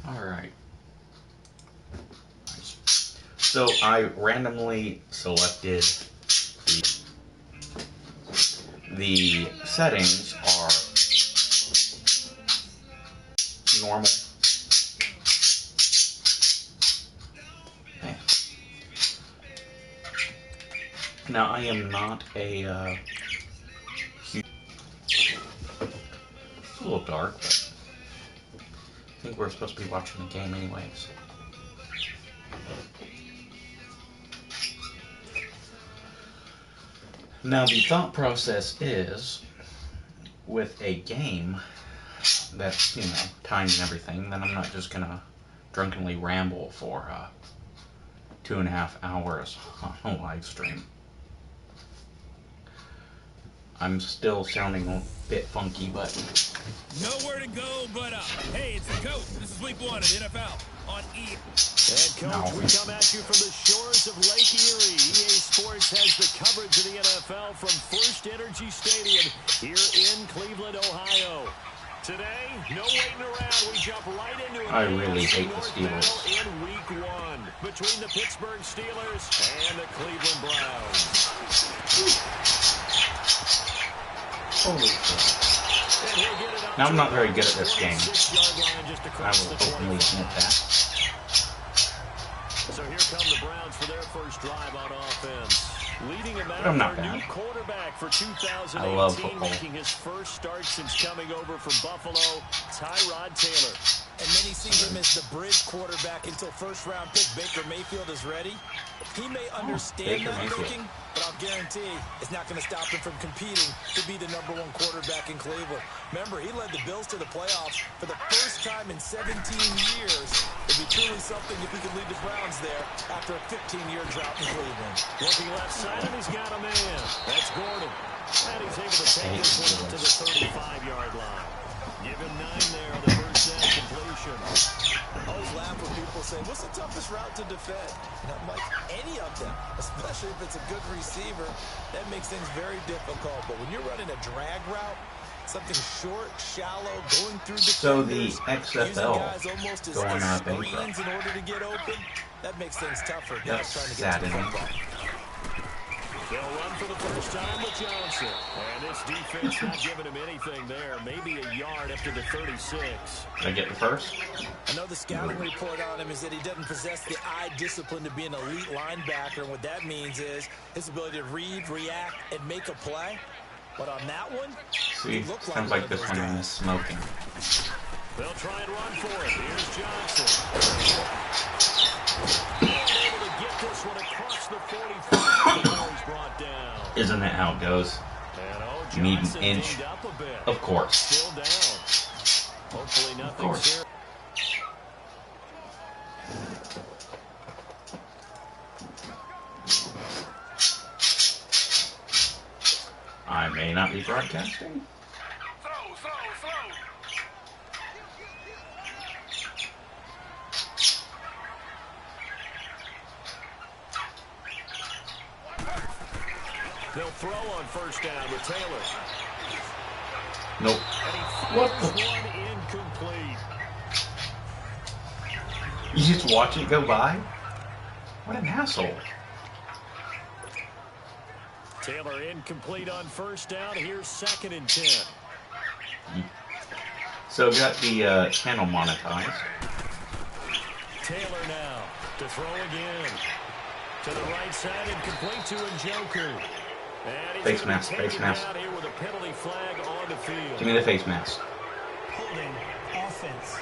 Alright. So I randomly selected the settings are normal. Okay. Now I am not a huge... It's a little dark, but I think we're supposed to be watching the game anyways. Now the thought process is, with a game that's, you know, timed and everything, then I'm not just gonna drunkenly ramble for 2.5 hours on a live stream. I'm still sounding a bit funky, but... Nowhere to go but up. Hey, it's the coach. This is week 1 of the NFL on EA. And Coach, we come at you from the shores of Lake Erie. EA Sports has the coverage of the NFL from First Energy Stadium here in Cleveland, Ohio. Today, no waiting around. We jump right into it. I really hate the Steelers. In week 1 between the Pittsburgh Steelers and the Cleveland Browns. Holy crap. Now I'm not very good at this game. I will openly admit that. So here come the Browns for their first drive on offense. Leading him out, I'm not their bad. new quarterback for 2018, I love football. making his first start since coming over from Buffalo, Tyrod Taylor. And many see him as the bridge quarterback until first-round pick Baker Mayfield is ready. He may understand that thinking, but I'll guarantee it's not going to stop him from competing to be the #1 quarterback in Cleveland. Remember, he led the Bills to the playoffs for the first time in 17 years. It'd be truly something if he could lead the Browns there after a 15-year drought in Cleveland. Looking left side, and he's got a man. That's Gordon. And he's able to take this one up to the 35-yard line. Give him 9 there on the first down completion. I always laugh when people say, what's the toughest route to defend? And I'm like, any of them, especially if it's a good receiver. That makes things very difficult. But when you're running a drag route, something short, shallow, going through defenders, So the XFL going up screens in order to get open, that makes things tougher. That's saddening. They'll run for the first time with Johnson. And this defense not giving him anything there. Maybe a yard after the 36. Did I get the first? I know the scouting report on him is that he doesn't possess the eye discipline to be an elite linebacker. And what that means is his ability to read, react, and make a play. But on that one, see, sounds like this one is smoking. They'll try and run for it. Here's Johnson. Able to get this one across the 45 before he's brought down. Isn't that how it goes? You need an inch. Of course. Still down. Hopefully nothing serious. I may not be broadcasting. They'll throw on first down with Taylor. Nope. What the? One incomplete. You just watch it go by? What an asshole. Taylor incomplete on first down. Here's 2nd and 10. So got the channel monetized. Taylor now to throw again. To the right side, incomplete to Njoku. Face mask, face mask. Here with a penalty flag on the field. Give me the face mask. Holding offense.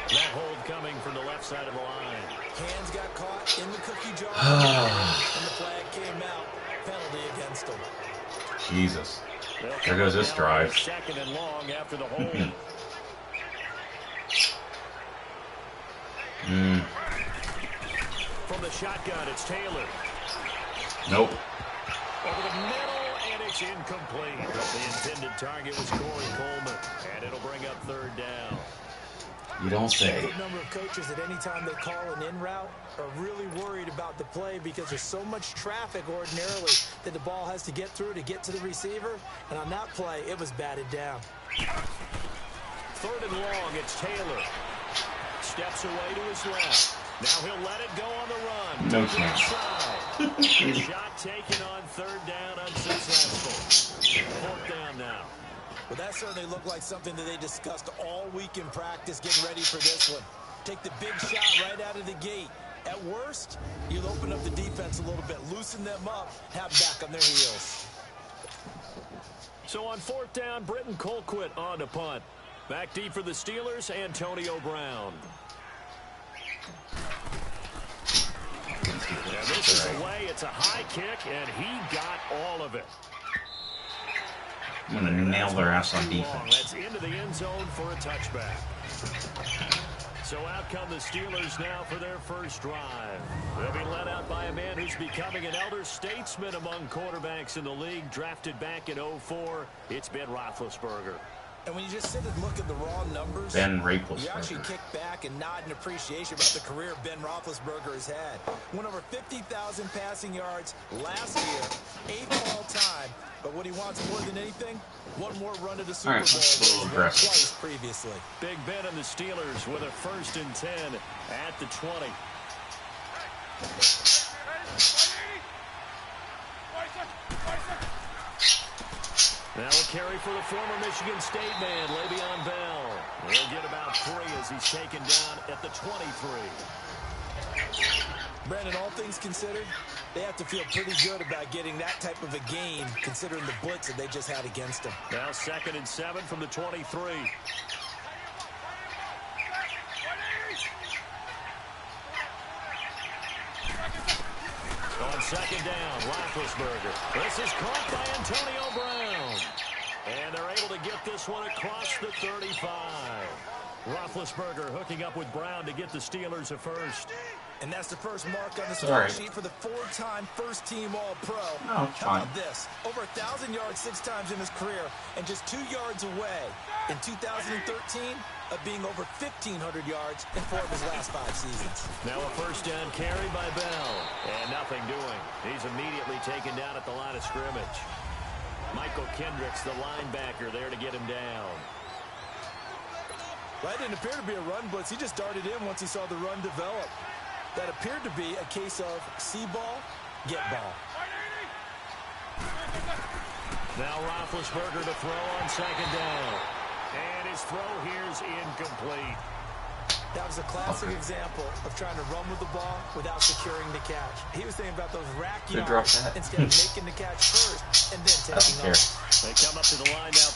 That hold coming from the left side of the line. Hands got caught in the cookie jar. And the flag came out. Penalty against him. Jesus. There goes this drive. 2nd and long after the hold. From the shotgun, it's Taylor. Nope. Over the middle, and it's incomplete. The intended target was Corey Coleman, and it'll bring up 3rd down. You don't say. The number of coaches at any time they call an in route are really worried about the play because there's so much traffic ordinarily that the ball has to get through to get to the receiver. And on that play, it was batted down. 3rd and long, it's Taylor. Steps away to his left. Now he'll let it go on the run. No chance. Shot taken on 3rd down, unsuccessful. 4th down now. Well, that certainly looked like something that they discussed all week in practice, getting ready for this one. Take the big shot right out of the gate. At worst, you'll open up the defense a little bit, loosen them up, have back on their heels. So on 4th down, Britton Colquitt on to punt. Back deep for the Steelers, Antonio Brown. And this is away. It's a high kick, and he got all of it. I'm going to nail their ass on defense. That's into the end zone for a touchback. So out come the Steelers now for their first drive. They'll be led out by a man who's becoming an elder statesman among quarterbacks in the league, drafted back in 2004. It's Ben Roethlisberger. And when you just sit and look at the raw numbers, you actually kick back and nod in appreciation about the career Ben Roethlisberger has had. Went over 50,000 passing yards last year, 8th all time. But what he wants more than anything, one more run to the Super Bowl than twice previously. Big Ben and the Steelers with a 1st and 10 at the 20. Now a carry for the former Michigan State man, Le'Veon Bell. He'll get about 3 as he's taken down at the 23. Brandon, all things considered, they have to feel pretty good about getting that type of a game, considering the blitz that they just had against them. Now 2nd and 7 from the 23. On 2nd down, Roethlisberger. This is caught by Antonio Brown. And they're able to get this one across the 35. Roethlisberger hooking up with Brown to get the Steelers a 1st. And that's the first mark on the score sheet for the 4-time first-team All-Pro. Oh, How about this? Over 1,000 yards 6 times in his career, and just 2 yards away in 2013 of being over 1,500 yards in 4 of his last 5 seasons. Now a 1st down carry by Bell, and nothing doing. He's immediately taken down at the line of scrimmage. Michael Kendricks, the linebacker, there to get him down. Well, that didn't appear to be a run blitz. He just darted in once he saw the run develop. That appeared to be a case of see ball, get ball. Now Roethlisberger to throw on 2nd down. And his throw here is incomplete. That was a classic example of trying to run with the ball without securing the catch. He was thinking about those rack yards instead of making the catch first and then taking off. They come up to the line now.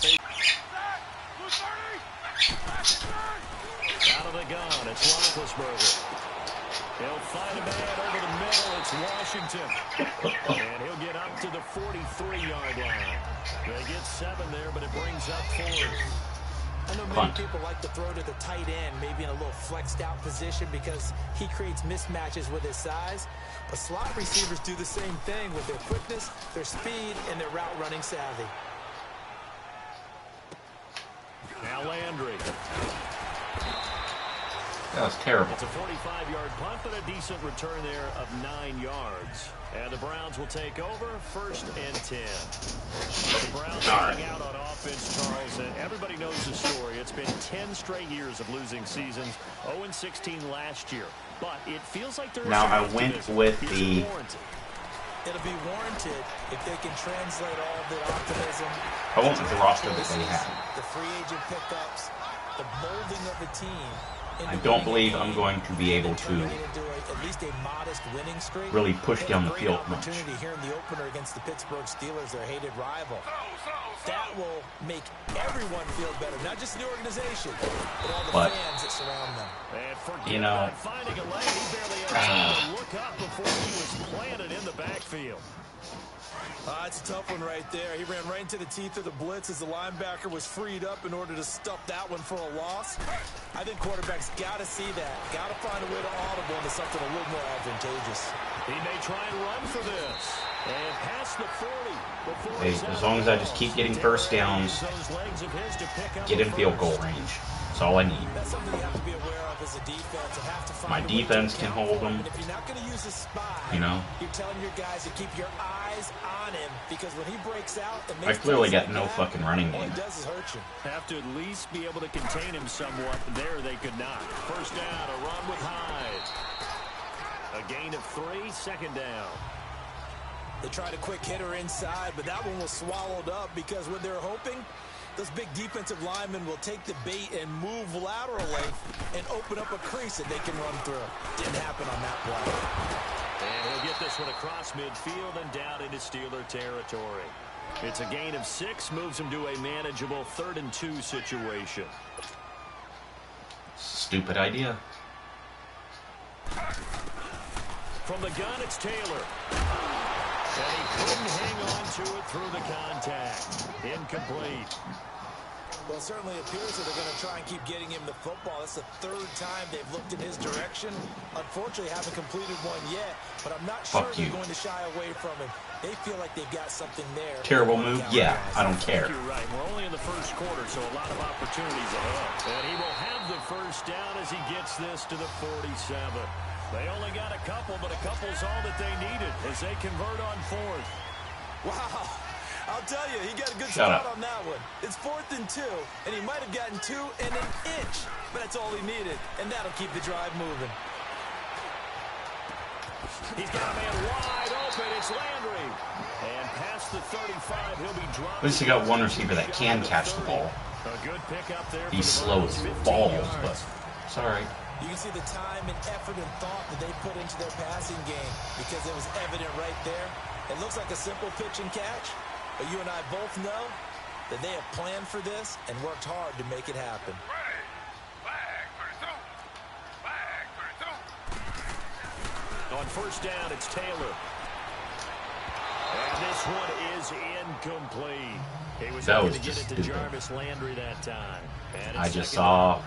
Out of the gun, it's Roethlisberger. He'll find a man over the middle. It's Washington. And he'll get up to the 43-yard line. They get 7 there, but it brings up 4th. I know many people like to throw to the tight end, maybe in a little flexed out position because he creates mismatches with his size. But slot receivers do the same thing with their quickness, their speed, and their route running savvy. Now Landry. That was terrible. It's a 45-yard punt, but a decent return there of 9 yards. And the Browns will take over, 1st and 10. The Browns starting out on offense, Charles, and everybody knows the story. It's been 10 straight years of losing seasons, 0-16 last year. But it feels like there is now I went with the... It'll be warranted if they can translate all the optimism. I went with the roster that they had. The free agent pickups, the molding of the team. I don't believe I'm going to be able to really push down the field much. Here in the opener against the Pittsburgh Steelers, their hated rival. That will make everyone feel better, not just the organization, but all the fans that surround them. You know, look up before he was planted in the backfield. It's a tough one right there. He ran right into the teeth of the blitz as the linebacker was freed up in order to stuff that one for a loss. I think quarterbacks got to see that. Got to find a way to audible into something a little more advantageous. He may try and run for this. And past the 40. Hey, as long as I just keep getting 1st downs, get in field goal range. That's all I need. That's something you have to be aware of as a defense. You have to find My a way to defense can account hold for him. him. And if you're not going to use a spy, You know? you're telling your guys to keep your eyes on him, because when he breaks out, it I makes clearly plays got like no that, fucking running all game. it does is hurt you. Have to at least be able to contain him somewhat. There they could not. First down, a run with Hyde. A gain of 3, second down. They tried a quick hitter inside, but that one was swallowed up because what they're hoping, those big defensive linemen will take the bait and move laterally and open up a crease that they can run through. Didn't happen on that play. And he'll get this one across midfield and down into Steeler territory. It's a gain of 6, moves him to a manageable 3rd and 2 situation. Stupid idea. From the gun, it's Taylor. And he couldn't hang on to it through the contact. Incomplete. Well, it certainly appears that they're going to try and keep getting him the football. That's the 3rd time they've looked in his direction. Unfortunately, haven't completed one yet, but I'm not sure they're going to shy away from him. They feel like they've got something there. Terrible move? Yeah, I don't care. You're right. We're only in the first quarter, so a lot of opportunities ahead. And he will have the first down as he gets this to the 47. They only got a couple, but a couple's all that they needed as they convert on 4th. Wow. I'll tell you, he got a good Shut spot up. on that one. It's 4th and 2, and he might have gotten 2 and an inch, but that's all he needed, and that'll keep the drive moving. He's got a man wide open. It's Landry. And past the 35, he'll be dropped. At least you got one receiver that can catch the ball. A good pickup there. He's slow as balls, but it's all right. You can see the time and effort and thought that they put into their passing game because it was evident right there. It looks like a simple pitch and catch, but you and I both know that they have planned for this and worked hard to make it happen. On first down, it's Taylor. And this one is incomplete. He was That able was to get just it to stupid. Jarvis Landry that time. And I it's just second saw. down.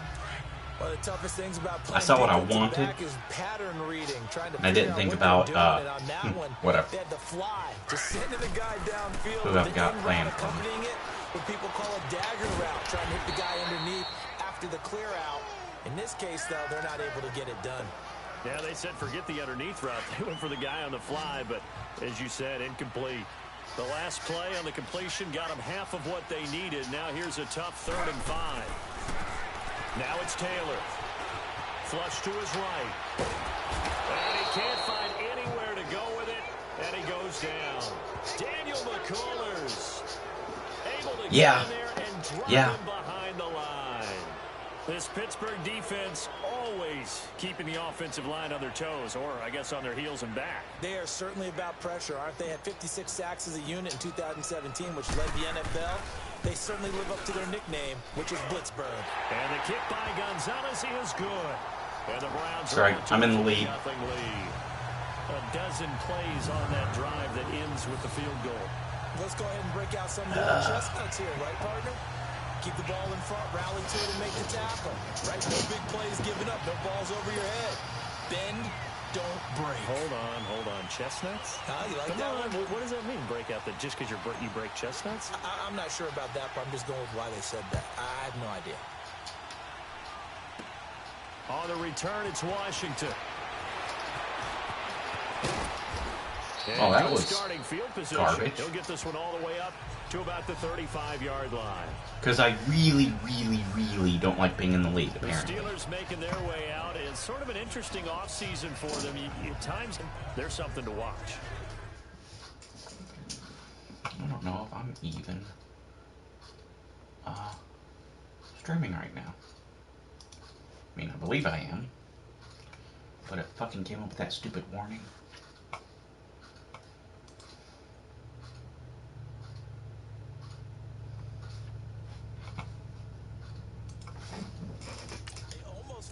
One of the toughest things about I saw what I playing defensive wanted, back is pattern reading, trying to and I figure didn't out think what about, they're doing, and on that one, whatever. They had the fly, just sending the guy downfield. Who with I've the got in playing route for me. accompanying it, what people call a dagger route, trying to hit the guy underneath after the clear out. In this case, though, they're not able to get it done. Yeah, they said forget the underneath route. They went for the guy on the fly, but as you said, incomplete. The last play on the completion got them half of what they needed. Now here's a tough 3rd and 5. Now it's Taylor. Flush to his right. And he can't find anywhere to go with it, and he goes down. Daniel McCullers able to get in there and drop him behind the line. This Pittsburgh defense always keeping the offensive line on their toes, or I guess on their heels and back. They are certainly about pressure, aren't they? Had 56 sacks as a unit in 2017, which led the NFL. They certainly live up to their nickname, which is Blitzburg. And the kick by Gonzalez is good. And the Browns Sorry, I'm in the lead. Nothing lead. A dozen plays on that drive that ends with the field goal. Let's go ahead and break out some of the old chestnuts here, right, partner? Keep the ball in front, rally to it, and make the tackle. Right? No big plays given up, no balls over your head. Bend, don't break. Hold on. Chestnuts? You like Come that on. one? What does that mean, break out? That just because you break chestnuts? I'm not sure about that, but I'm just going with why they said that. I have no idea. On the return, it's Washington. Oh, that was starting field position. garbage. He'll get this one all the way up to about the 35-yard line. Because I really, really, really don't like being in the lead, The apparently. Steelers making their way out. It's sort of an interesting offseason for them. At times, there's something to watch. I don't know if I'm even streaming right now. I mean, I believe I am. But it fucking came up with that stupid warning.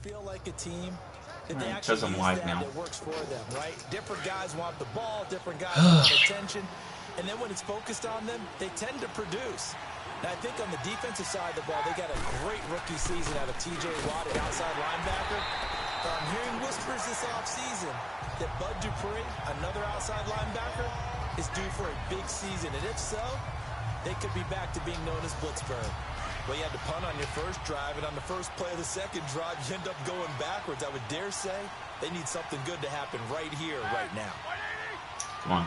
Feel like a team that they Right, actually because I'm use live that now. that works for them, right? Different guys want the ball, different guys want attention, and then when it's focused on them, they tend to produce. Now, I think on the defensive side of the ball, they got a great rookie season out of T.J. Watt at outside linebacker. I'm hearing whispers this offseason that Bud Dupree, another outside linebacker, is due for a big season, and if so, they could be back to being known as Blitzburg. Well, you had to punt on your first drive, and on the first play of the second drive, you end up going backwards. I would dare say they need something good to happen right here, right now. Come on.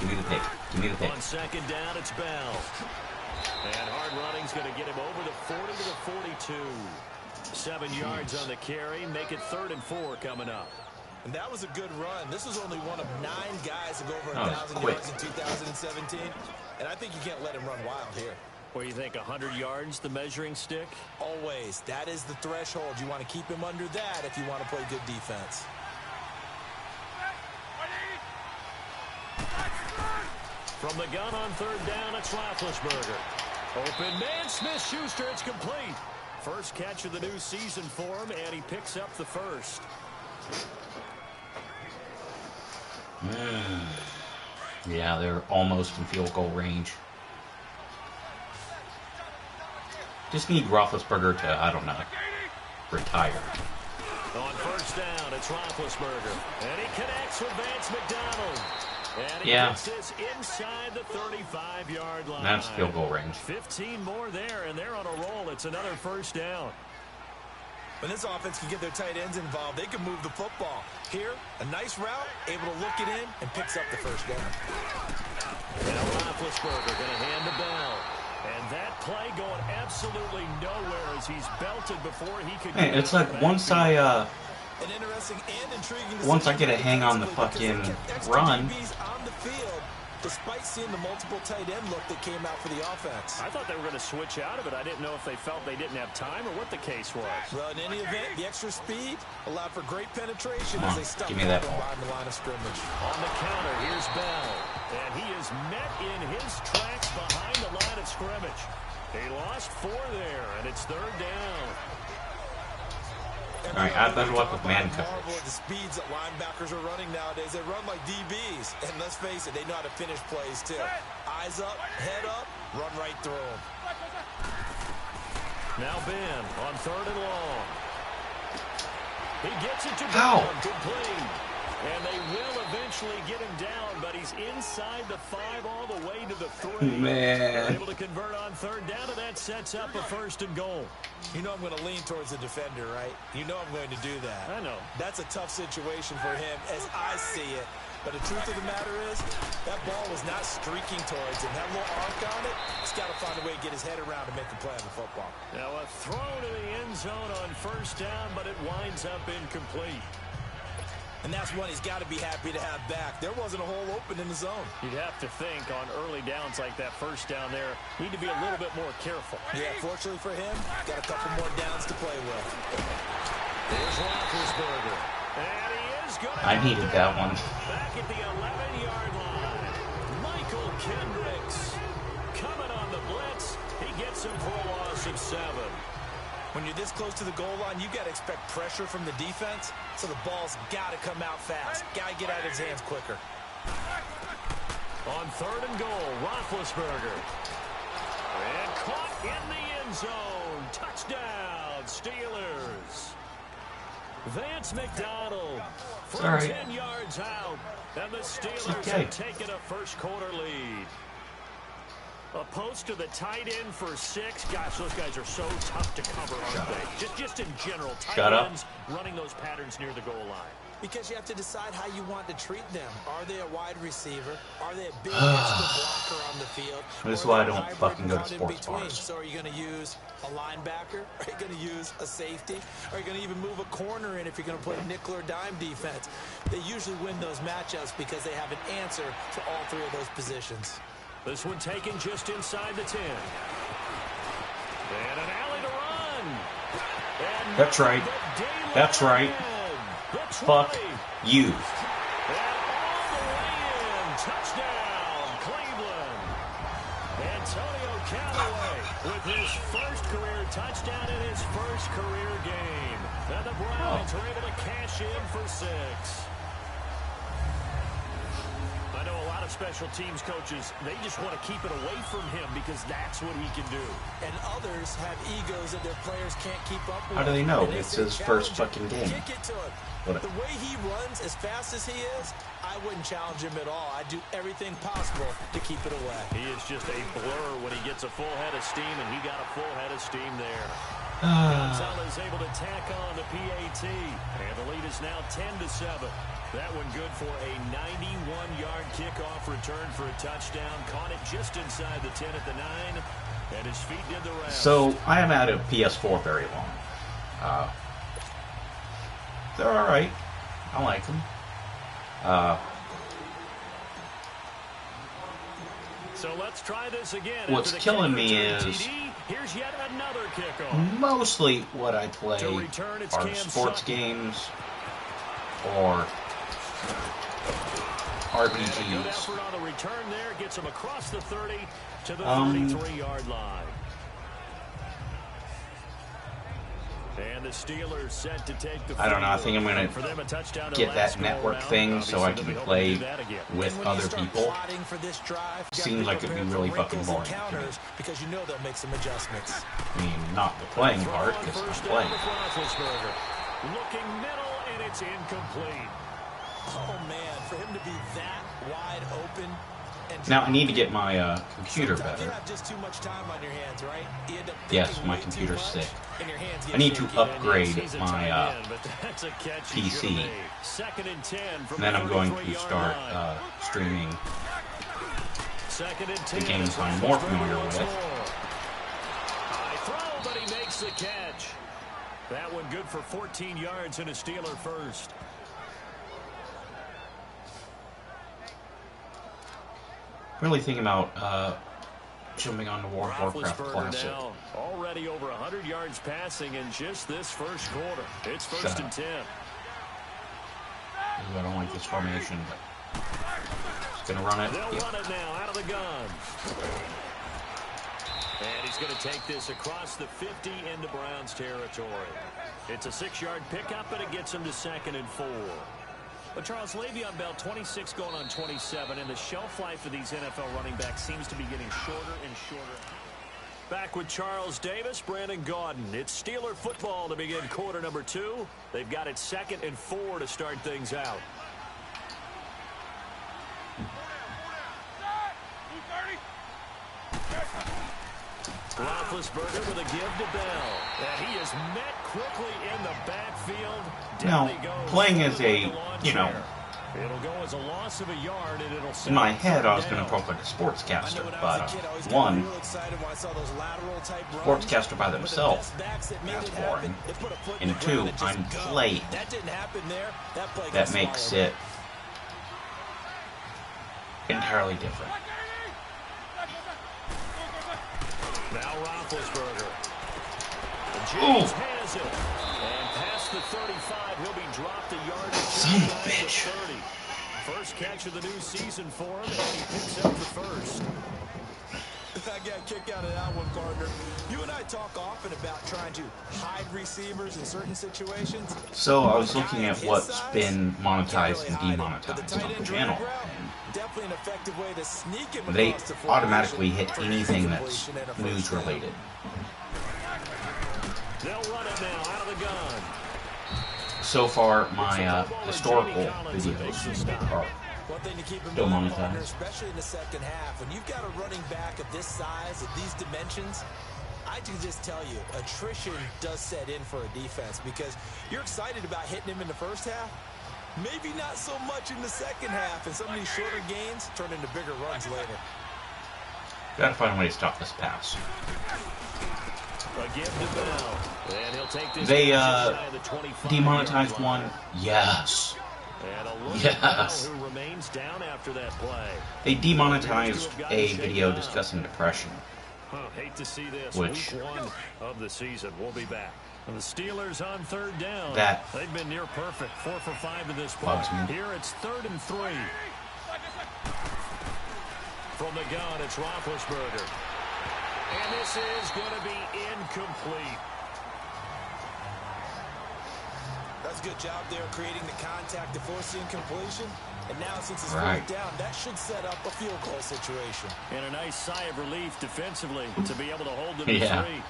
Give me the pick. Give me the pick. On second down, it's Bell. And hard running's going to get him over the 40 to the 42. 7 yards on the carry. Make it 3rd and 4 coming up. And that was a good run. This was only one of 9 guys to go over 1,000 yards in 2017. And I think you can't let him run wild here. Where you think 100 yards, the measuring stick? Always. That is the threshold. You want to keep him under that if you want to play good defense. From the gun on 3rd down, it's Roethlisberger. Open man, Smith-Schuster, it's complete. First catch of the new season for him, and he picks up the first. Yeah, they're almost in field goal range. Just need Roethlisberger to, I don't know, retire. On 1st down, it's Roethlisberger. And he connects with Vance McDonald. And he gets this inside the 35-yard line. That's field goal range. 15 more there, and they're on a roll. It's another 1st down. When this offense can get their tight ends involved, they can move the football. Here, a nice route, able to look it in, and picks up the 1st down. Now Roethlisberger going to hand the bell. And that play going absolutely nowhere as he's belted before he could get it's like once I get a hang on the fucking run. On the field, despite seeing the multiple tight end look that came out for the offense. I thought they were going to switch out of it. I didn't know if they felt they didn't have time or what the case was. Well, in any event, the extra speed allowed for great penetration as they stuck give me that behind the line of scrimmage. On the counter, here's Bell. And he is met in his tracks behind the line of scrimmage. He lost 4 there, and it's 3rd down. All right, I better luck with man coverage. The speeds that linebackers are running nowadays, they run like DBs. And let's face it, they know how to finish plays too. Eyes up, head up, run right through them. Now Ben on 3rd and long. He gets it to Brown, complete. And they will eventually get him down, but he's inside the 5 all the way to the 3. Man. They're able to convert on 3rd down, and that sets up a 1st and goal. You know I'm going to lean towards the defender, right? You know I'm going to do that. I know. That's a tough situation for him as I see it. But the truth of the matter is, that ball was not streaking towards him. That little arc on it, he's got to find a way to get his head around to make a play on the football. Now a throw to the end zone on 1st down, but it winds up incomplete. And that's one he's got to be happy to have back. There wasn't a hole open in the zone. You'd have to think on early downs like that 1st down there, need to be a little bit more careful. Yeah, fortunately for him, got a couple more downs to play with. There's Roethlisberger. And he is going to... I needed that one. Back at the 11-yard line. Michael Kendricks coming on the blitz. He gets him for a loss of 7. When you're this close to the goal line, you got to expect pressure from the defense, so the ball's got to come out fast. Got to get out of his hands quicker. On 3rd and goal, Roethlisberger. And caught in the end zone. Touchdown, Steelers. Vance McDonald from 10 yards out. And the Steelers have taken a 1st quarter lead. A post to the tight end for 6. Gosh, those guys are so tough to cover, aren't they? Just in general, tight ends running those patterns near the goal line. Because you have to decide how you want to treat them. Are they a wide receiver? Are they a big extra blocker on the field? This is why I don't fucking go to sports bars. So are you going to use a linebacker? Are you going to use a safety? Are you going to even move a corner in if you're going to play nickel or dime defense? They usually win those matchups because they have an answer to all 3 of those positions. This one taken just inside the 10. And an alley to run. And that's right. That's right. Fuck you. And all the way in. Touchdown, Cleveland. Antonio Callaway with his 1st career touchdown in his 1st career game. And the Browns are able to cash in for 6. I know a lot of special teams coaches, they just want to keep it away from him because that's what he can do. And others have egos that their players can't keep up with. How do they know? It's his first fucking game. Kick it to him. The way he runs, as fast as he is, I wouldn't challenge him at all. I'd do everything possible to keep it away. He is just a blur when he gets a full head of steam, and he got a full head of steam there. Gonzalez able to tack on the PAT. And the lead is now 10-7. That one good for a 91-yard kickoff return for a touchdown. Caught it just inside the 10 at the 9. And his feet did the rest. So, I haven't had a PS4 very long. They're alright. I like them. So let's try this again. What's killing me is here's yet another kickoff. Mostly what I play are sports games or RPGs. Good effort on the return there, gets him across the 30 to the 33-yard line. And the Steelers set to take the I don't know, I think I'm going to get that network thing so I can play with other people. Seems like it'd be really fucking boring to me. Because you know they'll make some adjustments. I mean, not the playing part, because I'm playing. Looking middle, and it's incomplete. Oh, man, for him to be that wide open. Now, I need to get my computer better. Yes, my computer's sick. I need to upgrade my PC. And then I'm going to start streaming the games I'm more familiar with. High throw, but he makes the catch. That one good for 14 yards and a Steeler first. Really thinking about jumping on the World of Warcraft Classic. Already over 100 yards passing in just this first quarter. It's first and 10. I don't like this formation, but just gonna run it. They'll run it now out of the gun. And he's going to take this across the 50 into Browns territory. It's a 6-yard pickup, but it gets him to 2nd and 4. But Charles, Le'Veon Bell, 26 going on 27, and the shelf life of these NFL running backs seems to be getting shorter and shorter. Back with Charles Davis, Brandon Gaudin. It's Steeler football to begin quarter number 2. They've got it 2nd and 4 to start things out. Roethlisberger with a give to Bell. And he is met quickly in the backfield. Now, playing as a, it'll go as a loss of a yard, and it'll in my head I was going to talk like a sportscaster, but one, sportscaster by themselves, that's boring. And two, I'm playing. That makes it entirely different. Now Roethlisberger. James has it. And past the 35, he'll be dropped a yard. Son of a bitch. First catch of the new season for him, and he picks up the first. I got a kick out of that one, partner. You and I talk often about trying to hide receivers in certain situations. So I was looking at what's been monetized and demonetized on the channel. Definitely an effective way to sneak him. They automatically hit anything that's news related. They'll run it now out of the gun. So far, my historical videos are still monetized. Especially in the second half, when you've got a running back of this size, of these dimensions, I can just tell you, attrition does set in for a defense because you're excited about hitting him in the first half. Maybe not so much in the second half, and some of these shorter gains turn into bigger runs later. Gotta find a way to stop this pass. They demonetized one. Yes. Yes. They demonetized a video discussing depression. Hate to see this. Which Week 1 of the season. We'll be back. And the Steelers on third down. They've been near perfect. 4 for 5 in this play. Here it's 3rd and 3. From the gun, it's Roethlisberger. And this is going to be incomplete. That's a good job there creating the contact to force the incompletion. And now since it's 4th down, that should set up a field goal situation. And a nice sigh of relief defensively to be able to hold them to 3.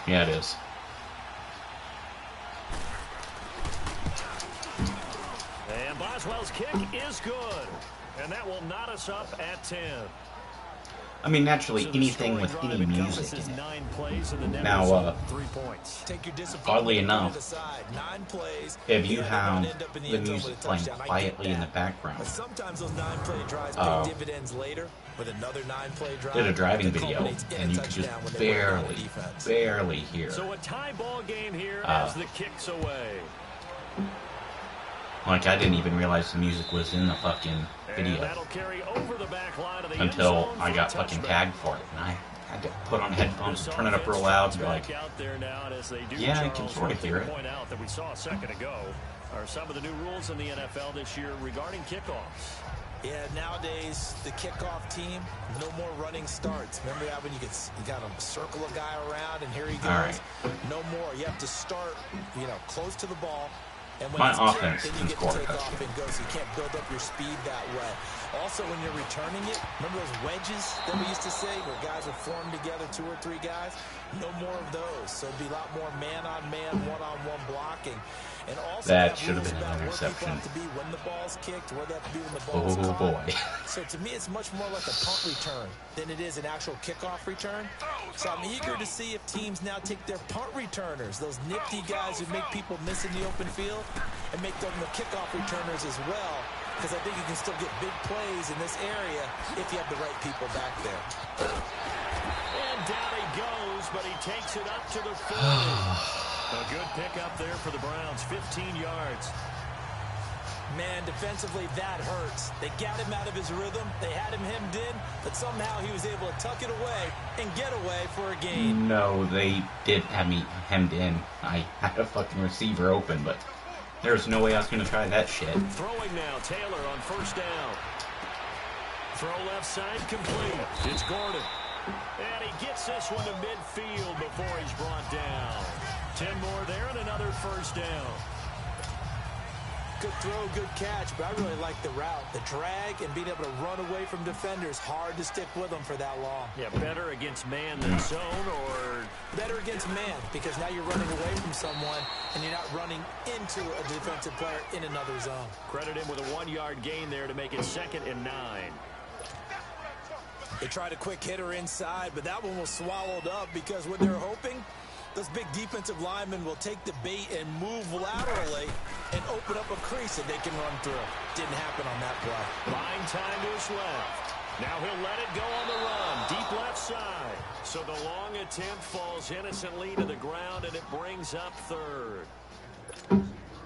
Yeah, it is. And Boswell's kick is good. And that will knot us up at 10. I mean, naturally, anything with any music in it. Now, oddly enough, if you have the music playing quietly in the background, did a driving video, and you could just barely hear. So a tie ball game here as the kicks away. Like, I didn't even realize the music was in the fucking video until I got fucking tagged for it, and I had to put on headphones, turn it up real loud, and be like, yeah, I can sort of hear it. That we saw a second ago are some of the new rules in the NFL this year regarding kickoffs. Yeah, nowadays, the kickoff team, no more running starts. Remember that when you got to circle a guy around, and here he goes? Right. No more. You have to start, close to the ball. And when My it's offense kicked, then can you get score to a take off touchdown. and go, so you can't build up your speed that way. Also, when you're returning it, remember those wedges that we used to say where guys would form together, 2 or 3 guys? No more of those. So it'd be a lot more man-on-man, one-on-one blocking. And also That should have been an interception. to be when the ball's kicked, where they have to be when the ball's Oh caught. boy. So to me, it's much more like a punt return than it is an actual kickoff return. So I'm eager to see if teams now take their punt returners, those nifty guys who make people miss in the open field, and make them the kickoff returners as well, because I think you can still get big plays in this area if you have the right people back there. And down he goes, but he takes it up to the 40. A good pickup there for the Browns, 15 yards. Man, defensively, that hurts. They got him out of his rhythm. They had him hemmed in, but somehow he was able to tuck it away and get away for a gain. No, they did have me hemmed in. I had a fucking receiver open, but there's no way I was going to try that shit. Throwing now, Taylor on first down. Throw left side complete. It's Gordon. And he gets this one to midfield before he's brought down. 10 more there and another first down. Good throw, good catch, but I really like the route. The drag and being able to run away from defenders, hard to stick with them for that long. Yeah, better against man than zone, or better against man, because now you're running away from someone and you're not running into a defensive player in another zone. Credit him with a 1-yard gain there to make it 2nd and 9. They tried a quick hitter inside, but that one was swallowed up because what they're hoping, those big defensive linemen will take the bait and move laterally and open up a crease that they can run through. Didn't happen on that play. Buying time to his left. Now he'll let it go on the run. Deep left side. So the long attempt falls innocently to the ground, and it brings up 3rd.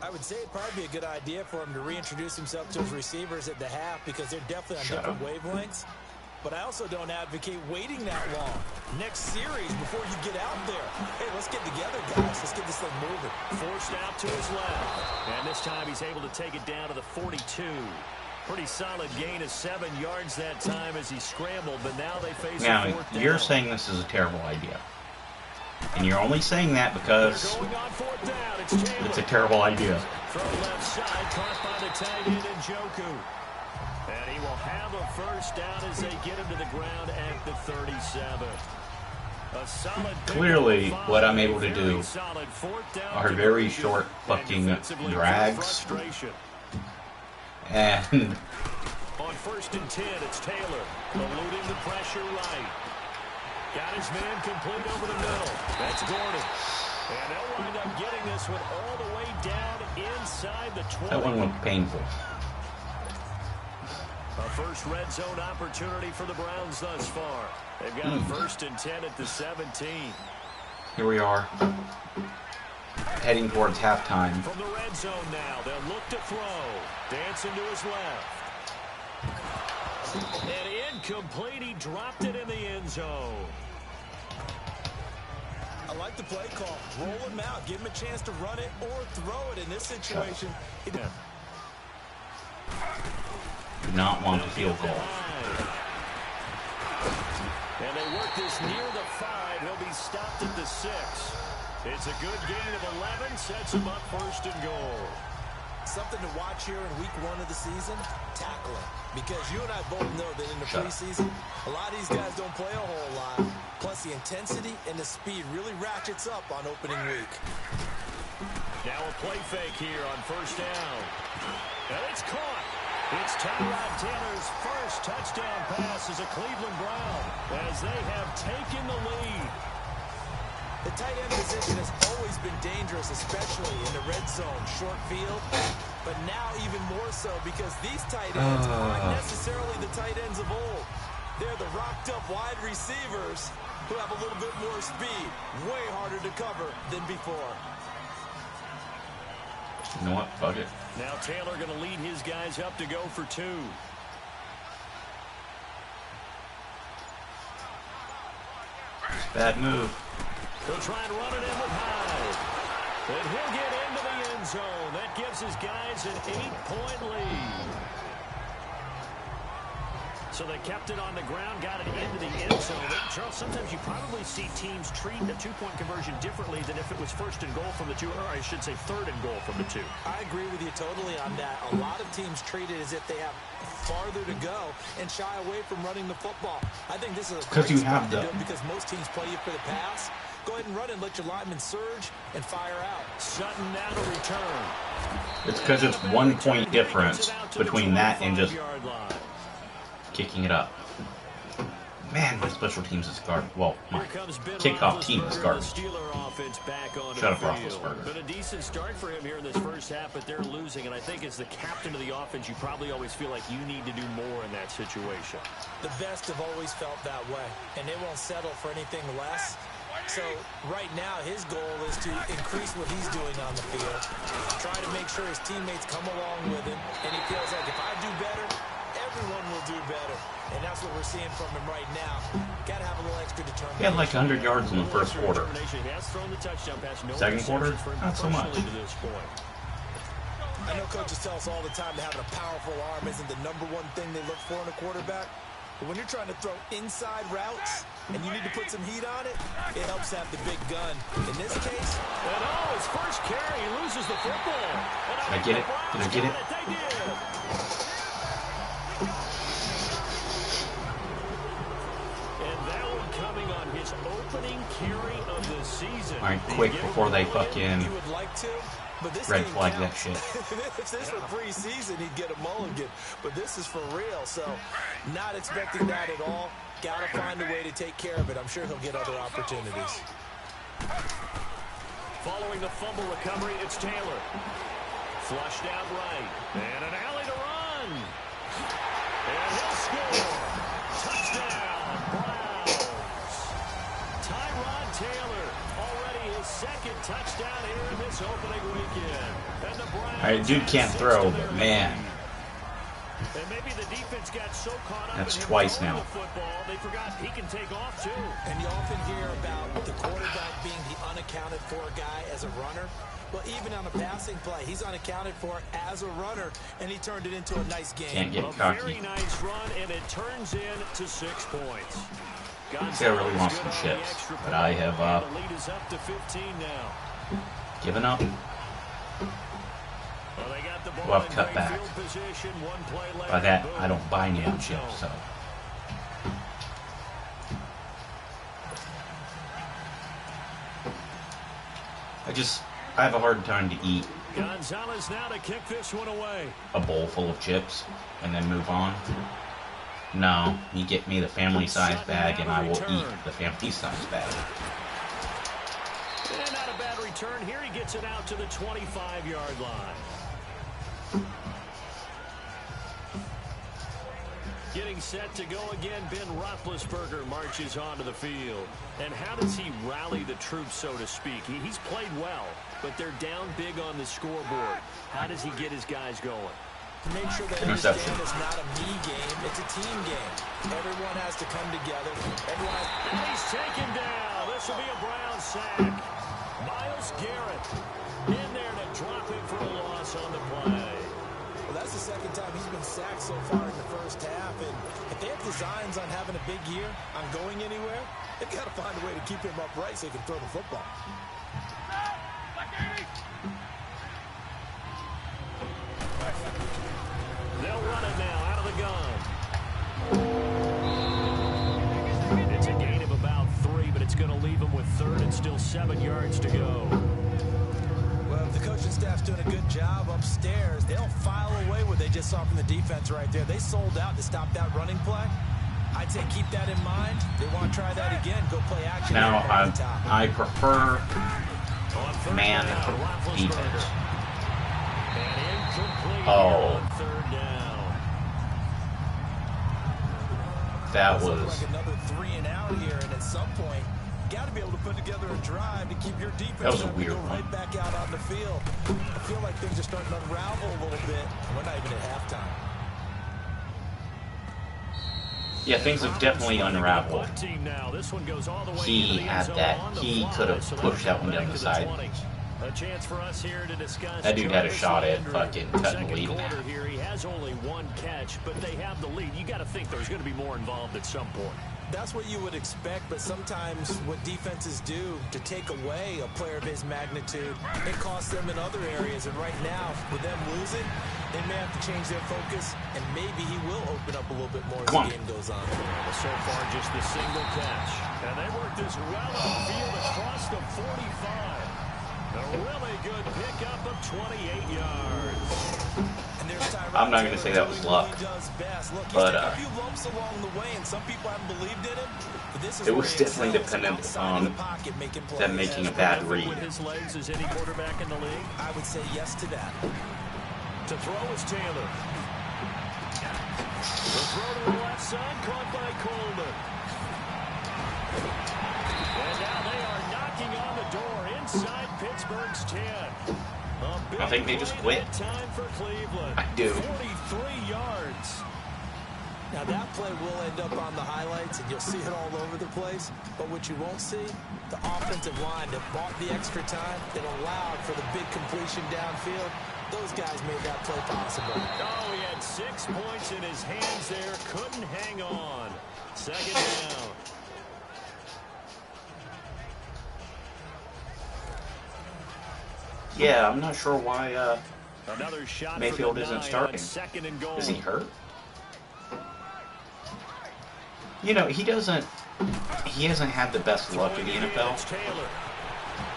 I would say it'd probably be a good idea for him to reintroduce himself to his receivers at the half because they're definitely on different wavelengths. But I also don't advocate waiting that long. Next series before you get out there. Hey, let's get together, guys. Let's get this thing moving. Forced out to his left. And this time he's able to take it down to the 42. Pretty solid gain of 7 yards that time as he scrambled, but now they face a 4th down. You're saying this is a terrible idea. And you're only saying that because it's a terrible idea. Throw left side, caught by the tight end Njoku. And he will have a first down as they get him to the ground at the 37. A solid Clearly, what I'm able to do are very short fucking drags. And on 1st and 10, it's Taylor eluding the pressure right. Got his man complete over the middle. That's Gordon. And they'll wind up getting this one all the way down inside the 20. that one looked painful. A first red zone opportunity for the Browns thus far. They've got a 1st and 10 at the 17. Here we are, heading towards halftime. From the red zone now, they'll look to throw. Dancing to his left. And incomplete. He dropped it in the end zone. I like the play call. Roll him out. Give him a chance to run it or throw it in this situation. Do not want to field goal. And they work this near the 5. He'll be stopped at the 6. It's a good gain of 11. Sets him up 1st and goal. Something to watch here in week 1 of the season, tackling. Because you and I both know that in the preseason, a lot of these guys don't play a whole lot. Plus the intensity and the speed really ratchets up on opening week. Now a play fake here on 1st down. And it's caught. It's Tyrod Taylor's first touchdown pass as a Cleveland Brown as they have taken the lead. The tight end position has always been dangerous, especially in the red zone, short field. But now even more so because these tight ends aren't necessarily the tight ends of old. They're the rocked-up wide receivers who have a little bit more speed. Way harder to cover than before. You know what? Fuck it. Now Taylor going to lead his guys up to go for 2. Bad move. He'll try and run it in with Hyde. And he'll get into the end zone. That gives his guys an 8-point lead. So they kept it on the ground, got it into the end zone. Charles, sometimes you probably see teams treat a 2-point conversion differently than if it was first and goal from the 2, or I should say third and goal from the 2. I agree with you totally on that. A lot of teams treat it as if they have farther to go and shy away from running the football. I think this is a great spot to do it because most teams play you for the pass. Go ahead and run it and let your linemen surge and fire out. Sutton now to return. It's because it's 1 point difference between that and just kicking it up. Man, my special teams is garbage. Well, my kickoff team is garbage. Shut up, Roethlisberger. Been a decent start for him here in this first half, but they're losing. And I think as the captain of the offense, you probably always feel like you need to do more in that situation. The best have always felt that way, and they won't settle for anything less. So right now his goal is to increase what he's doing on the field, try to make sure his teammates come along with him, and he feels like if I do better, everyone will do better. And that's what we're seeing from him right now. Got to have a little extra determination. He had like 100 yards in the first quarter. Second quarter, not so much. I know coaches tell us all the time that having a powerful arm isn't the #1 thing they look for in a quarterback. But when you're trying to throw inside routes and you need to put some heat on it, it helps to have the big gun. In this case, his first carry, he loses the football. Did I get it? Did I get it? They did. His opening carry of the season. All right, quick before they fucking red flag that shit. If this were preseason, he'd get a mulligan, but this is for real. So, not expecting that at all. Got to find a way to take care of it. I'm sure he'll get other opportunities. Following the fumble recovery, it's Taylor. Flushed out right, and an alley to run, and he'll score. Touchdown, Browns. Tyrod Taylor, already his second touchdown here in this opening weekend. And the Browns. All right, dude can't throw, but man. And maybe the defense got so caught up That's in twice now. The football, they forgot he can take off too. And you often hear about the quarterback being the unaccounted for guy as a runner. Well, even on a passing play, he's unaccounted for as a runner, and he turned it into a nice game. Can't get A cocky. very nice run, and it turns into 6 points. See, I really want some chips, but I have The lead is up to 15 now. given up. Well, they got the ball Well, I've in cut great back. field position. 1 play left. By that, Boom. I don't buy any chips, so. I have a hard time to eat Gonzalez now to kick this one away. a bowl full of chips and then move on. No, you get me the family size bag and I will eat the family size bag. And not a bad return here. He gets it out to the 25-yard line. Getting set to go again, Ben Roethlisberger marches onto the field. And how does he rally the troops, so to speak? He's played well, but they're down big on the scoreboard. How does he get his guys going? To make sure they understand it's not a me game, it's a team game. Everyone has to come together. And he's taken down. This will be a Brown sack. Myles Garrett in there to drop him for a loss on the play. Well, that's the second time he's been sacked so far in the first half. And if they have designs on having a big year, on going anywhere, they've got to find a way to keep him upright so he can throw the football. They'll run it now out of the gun. It's a gain of about 3, but it's going to leave them with 3rd and still 7 yards to go. Well, if the coaching staff's doing a good job upstairs, they'll file away what they just saw from the defense right there. They sold out to stop that running play. I'd say keep that in mind. They want to try that again. Go play action. Now, I prefer man defense. Oh. That was like another 3 and out here, and at some point, you got to be able to put together a drive to keep your defense. That was a weird one. Right back out on the field. I feel like things are starting to unravel a little bit. We're not even at halftime. Yeah, things have definitely unraveled. He had that. He could have pushed that one down the side. A chance for us here to discuss. That dude had a shot at fucking cutting the lead. Here, he has only 1 catch, but they have the lead. You got to think there's going to be more involved at some point. That's what you would expect, but sometimes what defenses do to take away a player of his magnitude, it costs them in other areas. And right now, with them losing, they may have to change their focus, and maybe he will open up a little bit more as the game goes on. So far, just the single catch. And they work this well upfield across the 45. A really good pickup of 28 yards. I'm not going to say that was luck, but it was definitely dependent on them making a bad read. His legs as any quarterback in the league? I would say yes to that. To throw is Taylor. The throw to the left side, caught by Coleman. And now they are knocking on the door inside Pittsburgh's 10. I think they just quit. I do. 43 yards. Now that play will end up on the highlights, and you'll see it all over the place. But what you won't see, the offensive line that bought the extra time, that allowed for the big completion downfield. Those guys made that play possible. Oh, he had 6 points in his hands there. Couldn't hang on. Second down. Yeah, I'm not sure why Another shot Mayfield isn't starting. Is he hurt? You know, he hasn't had the best luck in the NFL. Taylor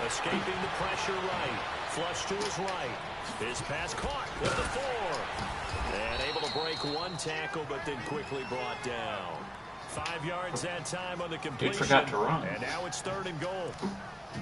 escaping the pressure right. Flush to his right. His pass caught with the 4. And able to break 1 tackle, but then quickly brought down. 5 yards that time on the completion. Dude forgot to run. And now it's 3rd and goal.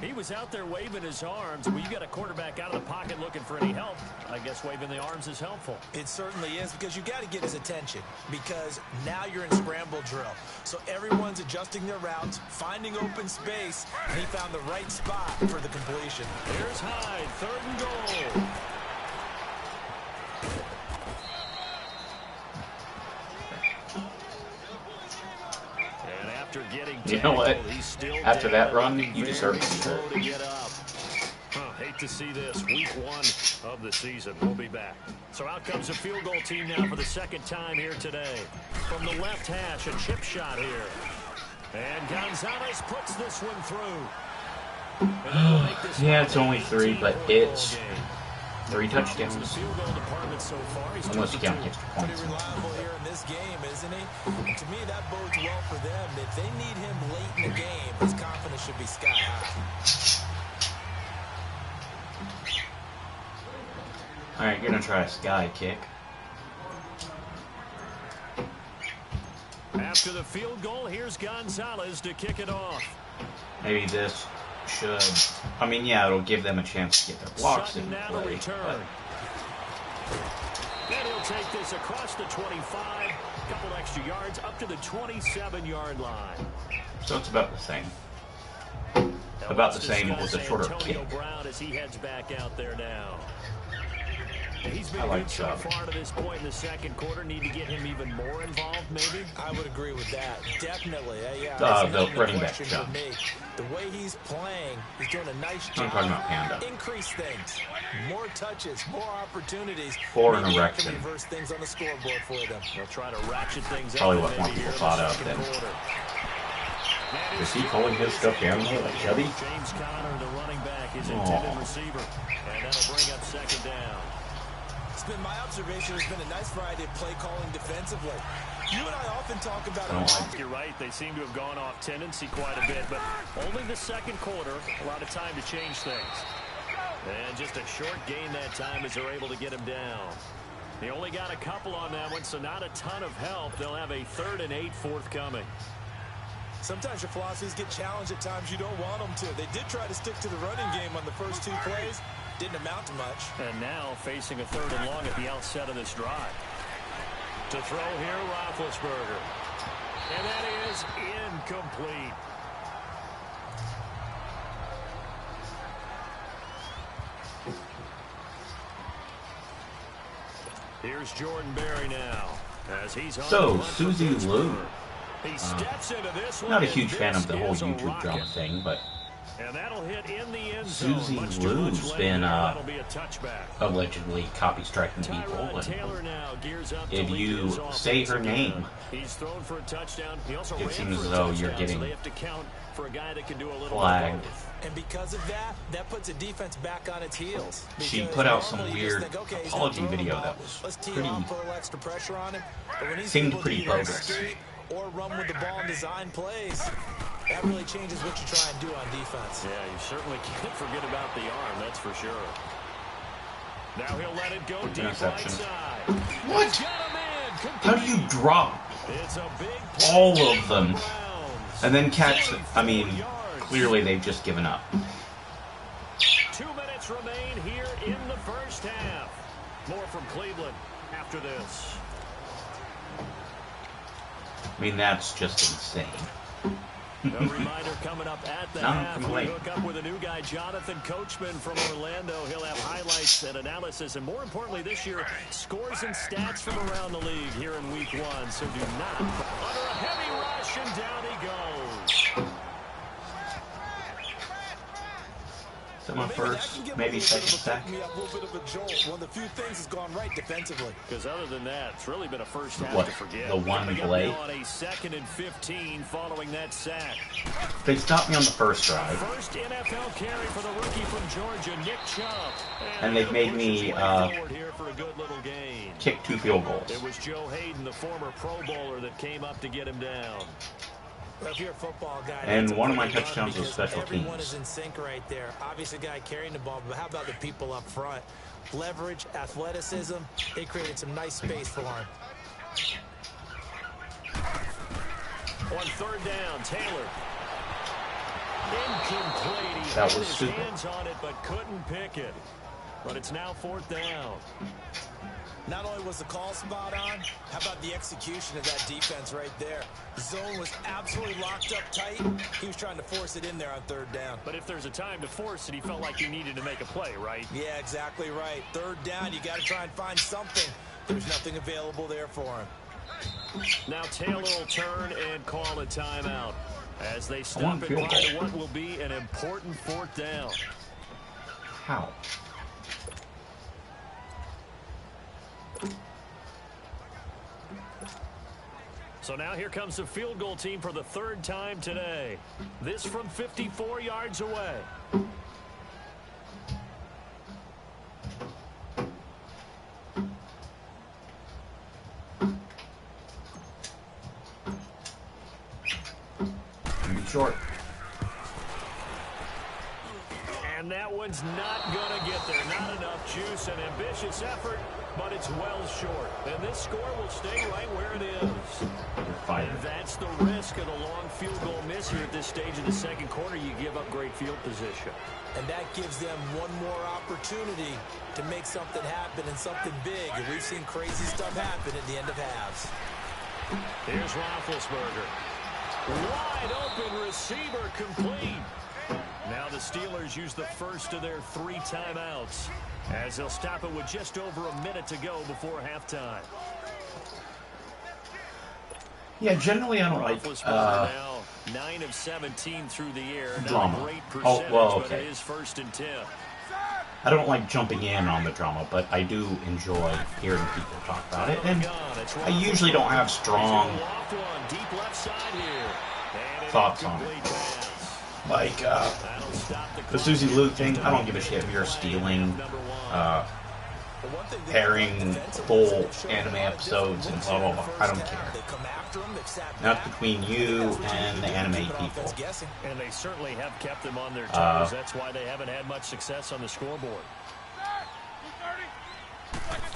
He was out there waving his arms. When you got a quarterback out of the pocket looking for any help, I guess waving the arms is helpful. It certainly is, because you got to get his attention, because now you're in scramble drill. So everyone's adjusting their routes, finding open space, and he found the right spot for the completion. Here's Hyde, 3rd and goal. You know what? After that run, you deserve to be hurt. Hate to see this. Week 1 of the season. We'll be back. So out comes a field goal team now for the 2nd time here today. From the left hash, a chip shot here. And Gonzalez puts this one through. Yeah, it's only 3, but it's 3 touchdowns. Unless you count extra points. Pretty reliable here in this game, isn't he? And to me, that bodes well for them. If they need him late in the game, his confidence should be sky high. All right, you're gonna try a sky kick. After the field goal, here's Gonzalez to kick it off. Maybe this should. I mean, yeah, it'll give them a chance to get their blocks in play. And he'll take this across the 25, couple extra yards up to the 27-yard line. So it's about the same. About the same with a shorter kick. Brown as he heads back out there now. He's been good so far to this point in the 2nd quarter. Need to get him even more involved, maybe? I would agree with that. Definitely. Yeah, the running back job. The way he's playing, he's doing a nice job. I'm talking about Panda. Increase things. More touches, more opportunities. For an erection. Reverse things on the scoreboard for them. They'll try to ratchet things up. Probably what more people thought of then. Is he calling his stuff animal like Chubby? James Conner, the running back, his intended receiver. And that'll bring up 2nd down. It's been my observation. There's been a nice variety of play calling defensively. You and I often talk about it. You're right. They seem to have gone off tendency quite a bit, but only the 2nd quarter. A lot of time to change things. And just a short gain that time as they're able to get him down. They only got a couple on that one, so not a ton of help. They'll have a 3rd and 8 forthcoming. Sometimes your philosophies get challenged at times you don't want them to. They did try to stick to the running game on the first 2 plays. Didn't amount to much. And now facing a 3rd and long at the outset of this drive. To throw here, Roethlisberger. And that is incomplete. Here's Jordan Berry now. As he's on So, Suzy Lou. He steps into this one. Not a huge fan of the whole YouTube drama thing, but and that'll hit in the end zone. Suzy Lou's been allegedly copy striking people, and if you say her name, it seems as though you're getting flagged. And because of that, that puts a defense back on its heels. She put out some weird apology video that was seemed pretty bogus. Or run with the ball and design plays. That really changes what you try and do on defense. Yeah, you certainly can't forget about the arm, that's for sure. Now he'll let it go deep right side. What? How do you drop all of them and then catch them? I mean, clearly they've just given up. 2 minutes remain here in the first half. More from Cleveland after this. I mean, that's just insane. A reminder coming up at the half. We hook up with a new guy, Jonathan Coachman from Orlando. He'll have highlights and analysis, and more importantly this year, scores and stats from around the league here in week 1. So do not. Under a heavy rush, and down he goes. So my first, maybe second sack. One of the few things has gone right defensively. Because other than that, it's really been a first half What, to forget. the one play? On a 2nd and 15 following that sack. They stopped me on the first drive. First NFL carry for the rookie from Georgia, Nick Chubb. And they've made me kick 2 field goals. It was Joe Hayden, the former Pro Bowler, that came up to get him down. Well, if you're a football guy, and one of my touchdowns was special everyone teams. is in sync right there. Obviously, a guy carrying the ball, but how about the people up front? Leverage, athleticism, they created some nice space for him. On 3rd down, Taylor. Incomplete. He That had was his super. hands on it, but couldn't pick it. But it's now 4th down. Not only was the call spot on, how about the execution of that defense right there? The zone was absolutely locked up tight. He was trying to force it in there on 3rd down. But if there's a time to force it, he felt like he needed to make a play, right? Yeah, exactly right. 3rd down, you got to try and find something. There's nothing available there for him. Now Taylor will turn and call a timeout as they stop it prior to what will be an important 4th down. How? So now here comes the field goal team for the 3rd time today. This from 54 yards away. Short. And that one's not going to get there. Not enough juice, an ambitious effort, but it's well short. And this score will stay right where it is. And that's the risk of the long field goal miss here at this stage of the 2nd quarter. You give up great field position. And that gives them one more opportunity to make something happen and something big. And we've seen crazy stuff happen at the end of halves. Here's Roethlisberger. Wide open receiver complete. Now the Steelers use the first of their 3 timeouts as they'll stop it with just over a minute to go before halftime. Yeah, generally I don't like now 9 of 17 through the air. Drama. Not a great percentage, but it is 1st and 10. I don't like jumping in on the drama, but I do enjoy hearing people talk about it. And I usually don't have strong thoughts on it. Like the Suzy Lou thing, I don't give a shit if you're stealing pairing full anime episodes and blah blah blah. I don't care. That's between you and the anime people. And they certainly have kept them on their toes. That's why they haven't had much success on the scoreboard.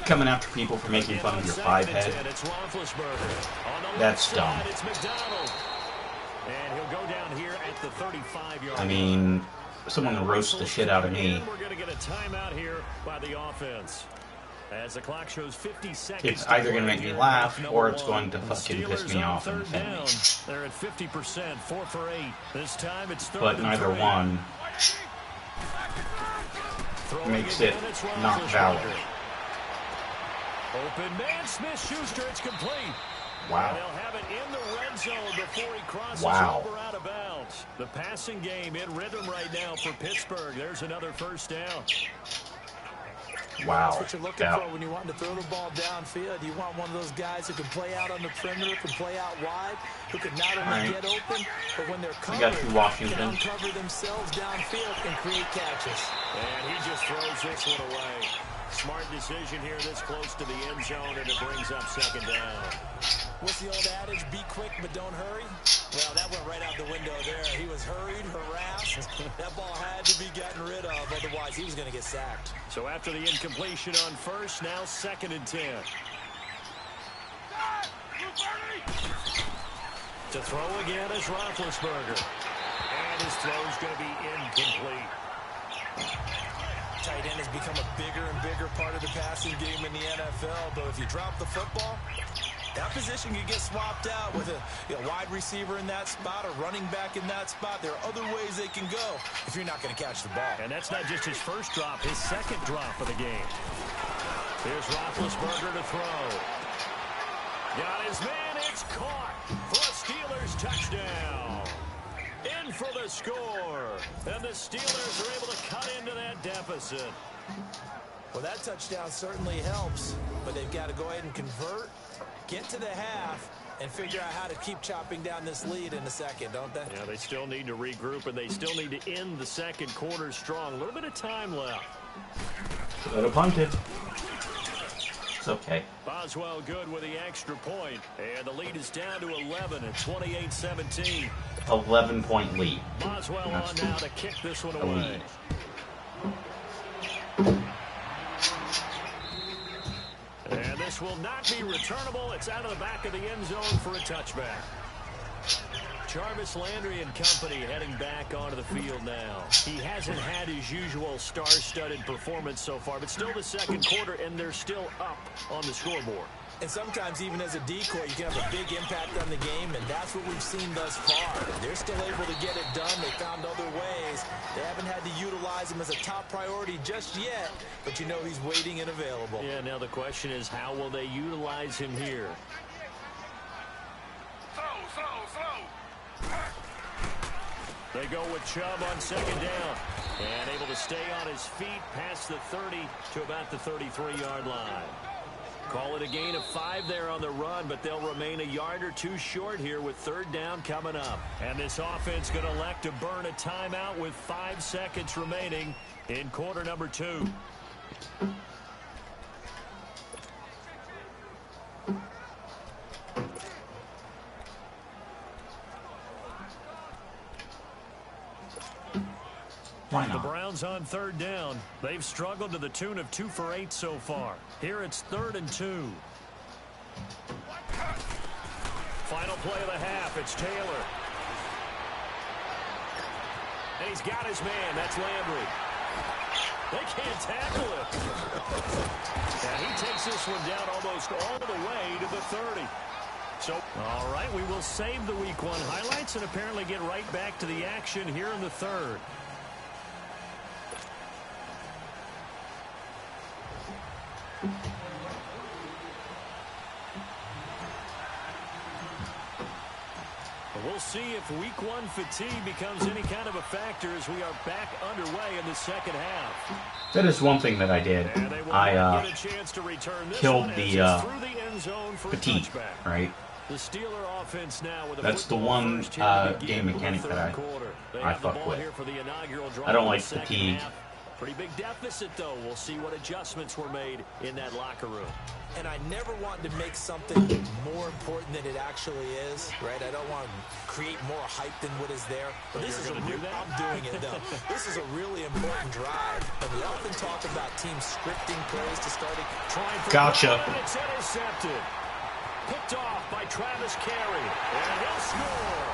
Coming after people for making fun of your 5-head. That's dumb. And he'll go down here at the 35-yard. I mean, someone roasts the shit out of me. We're going to get a timeout here by the offense. As the clock shows 50 seconds. It's either going to make me laugh or it's going to fucking piss me off and offend me. They're at 50%, 4 for 8. This time it's third. But neither one makes it not valid. Open man, Smith-Schuster, it's complete. Wow. And they'll have it in the red zone before he crosses over out of bounds. The passing game in rhythm right now for Pittsburgh. There's another first down. Wow. That's what you're looking for when you want to throw the ball downfield. You want one of those guys who can play out on the perimeter, can play out wide, who can not only get open, but when they're covered, can uncover themselves downfield and create catches. And he just throws this one away. Smart decision here this close to the end zone, and it brings up second down. What's the old adage? Be quick, but don't hurry. Well, that went right out the window there. He was hurried, harassed. That ball had to be gotten rid of, otherwise he was going to get sacked. So after the incompletion on first, now 2nd and 10. To throw again is Roethlisberger. And his throw's going to be incomplete. Tight end has become a bigger and bigger part of the passing game in the NFL, but if you drop the football, that position can get swapped out with a wide receiver in that spot, a running back in that spot. There are other ways they can go if you're not going to catch the ball. And that's not just his first drop, his second drop of the game. Here's Roethlisberger to throw. Got his man, it's caught for a Steelers touchdown. In for the score. And the Steelers are able to cut into that deficit. Well, that touchdown certainly helps, but they've got to go ahead and convert, get to the half, and figure out how to keep chopping down this lead in the second, don't they? Yeah, they still need to regroup, and they still need to end the second quarter strong. A little bit of time left. Let it punt it. It's okay. Boswell good with the extra point, and the lead is down to 11 at 28-17. 11-point lead. Boswell on now to kick this one away. And this will not be returnable. It's out of the back of the end zone for a touchback. Jarvis Landry and company heading back onto the field now. He hasn't had his usual star-studded performance so far, but still the second quarter, and they're still up on the scoreboard. And sometimes even as a decoy, you can have a big impact on the game, and that's what we've seen thus far. They're still able to get it done. They found other ways. They haven't had to utilize him as a top priority just yet, but you know he's waiting and available. Yeah, now the question is, how will they utilize him here? They go with Chubb on second down. And able to stay on his feet past the 30 to about the 33-yard line. Call it a gain of 5 there on the run, but they'll remain a yard or two short here with third down coming up. And this offense going to elect to burn a timeout with 5 seconds remaining in quarter number 2. Why not? The Browns on third down. They've struggled to the tune of 2 for 8 so far. Here it's 3rd and 2. Final play of the half. It's Taylor. And he's got his man. That's Landry. They can't tackle it. And he takes this one down almost all the way to the 30. So, all right, we will save the Week 1 highlights and apparently get right back to the action here in the third. We'll see if Week 1 fatigue becomes any kind of a factor as we are back underway in the second half. That is one thing that I did. I killed the fatigue, right? The Steeler offense now with that's the one game mechanic that I fuck with. I don't like fatigue. Pretty big deficit, though. We'll see what adjustments were made in that locker room. And I never want to make something more important than it actually is, right? I don't want to create more hype than what is there. But this is I'm doing it, though. This is a really important drive. And we often talk about teams scripting plays to start it. Gotcha. It's intercepted. Picked off by Travis Carey. And he'll score.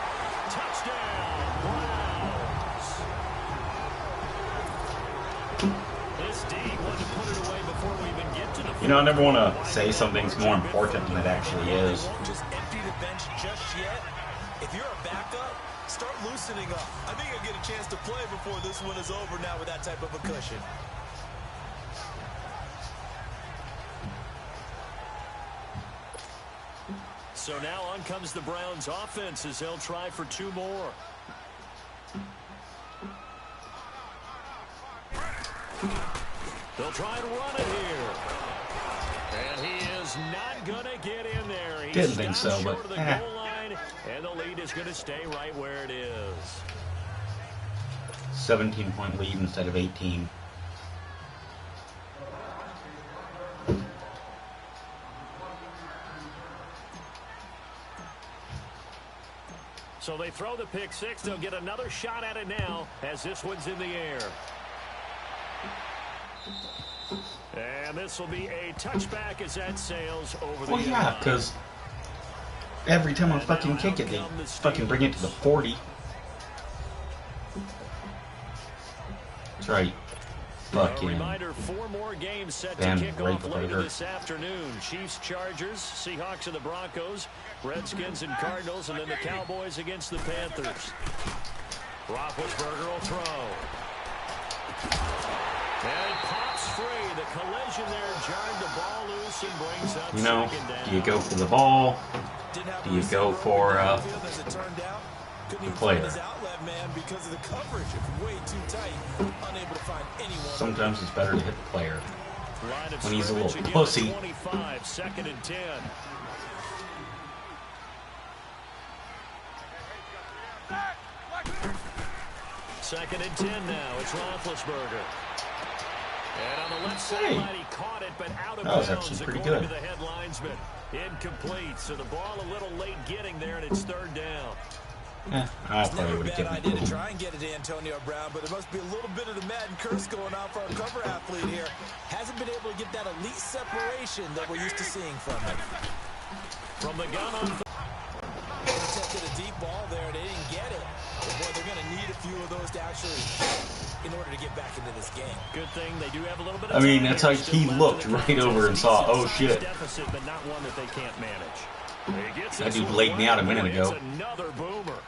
Touchdown, Browns. This D wanted to put it away before we even get to the... You know, I never want to say something's more important than it actually is. Just empty the bench just yet. If you're a backup, start loosening up. I think you'll get a chance to play before this one is over now with that type of a cushion. So now on comes the Browns offense as they'll try for 2 more. They'll try to run it here. And he is not going to get in there. He's didn't think so, but the goal line, and the lead is going to stay right where it is. 17-point lead instead of 18. So they throw the pick 6. They'll get another shot at it now as this one's in the air. And this will be a touchback as that sails over the Well, yeah, because every time I fucking kick it, they fucking bring it to the 40. That's right. Fucking reminder, 4 more games set damn to kick off rape later burger. this afternoon. Chiefs, Chargers, Seahawks, and the Broncos, Redskins and Cardinals, and then the Cowboys against the Panthers. Roethlisberger will throw. And it pops free. The collision there jarred the ball loose and brings up You know, second down. do you go for the ball? Do you go for the player? Because of the coverage, way too tight, unable to find anyone. Sometimes it's better to hit the player Line of when he's a little scrimmage pussy. again at 25, 2nd and 10. Second and 10 now. It's Roethlisberger. And on the left sideline, he caught it, but out of That was bounds, actually pretty according good. to the head linesman. Incomplete, so the ball a little late getting there, and it's 3rd down. I probably would have Bad given idea to it. try and get it to Antonio Brown, but there must be a little bit of the Madden curse going on for our cover athlete here. Hasn't been able to get that elite separation that we're used to seeing from him. From the gun on Attempted a deep ball there, they didn't get it. But boy, they're going to need a few of those to actually, in order to get back into this game. Good thing they do have a little bit of I mean, time that's here. like he Still looked left in right the over and saw, oh shit. Deficit, but not one that they can't manage. He gets That this dude one laid me out a away. minute ago. It's another boomer.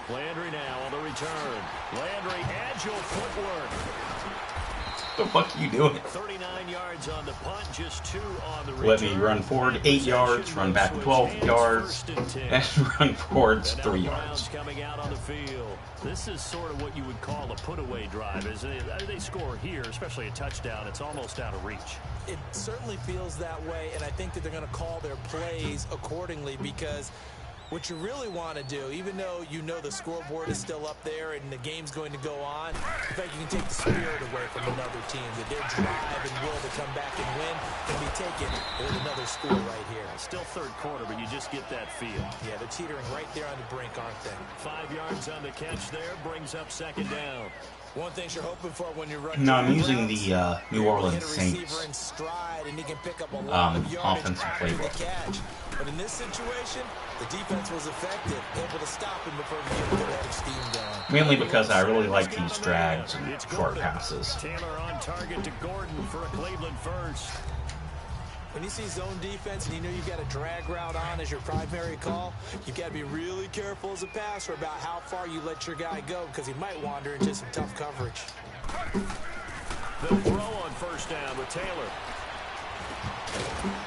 Landry now on the return. Landry, agile footwork. What the fuck are you doing? 39 yards on the punt, just 2 on the return. Let me run forward 8 yards, run back 12 yards, and run forwards 3 yards. Coming out on the field. This is sort of what you would call a put-away drive. As they score here, especially a touchdown, it's almost out of reach. It certainly feels that way, and I think that they're going to call their plays accordingly, because what you really want to do, even though you know the scoreboard is still up there and the game's going to go on, in fact, you can take the spirit away from another team, that their drive and will to come back and win can be taken with another score right here. Still 3rd quarter, but you just get that feel. Yeah, they're teetering right there on the brink, aren't they? 5 yards on the catch there, brings up 2nd down. One thing you're hoping for when you run. No, I'm using the New Orleans Saints offensive playbook. But in this situation, the defense was effective, able to stop him before he could get a head of steam down. Mainly because I really like these drags and short passes. Taylor on target to Gordon for a Cleveland first. When you see zone defense and you know you've got a drag route on as your primary call, you've got to be really careful as a passer about how far you let your guy go, because he might wander into some tough coverage. They'll throw on 1st down with Taylor.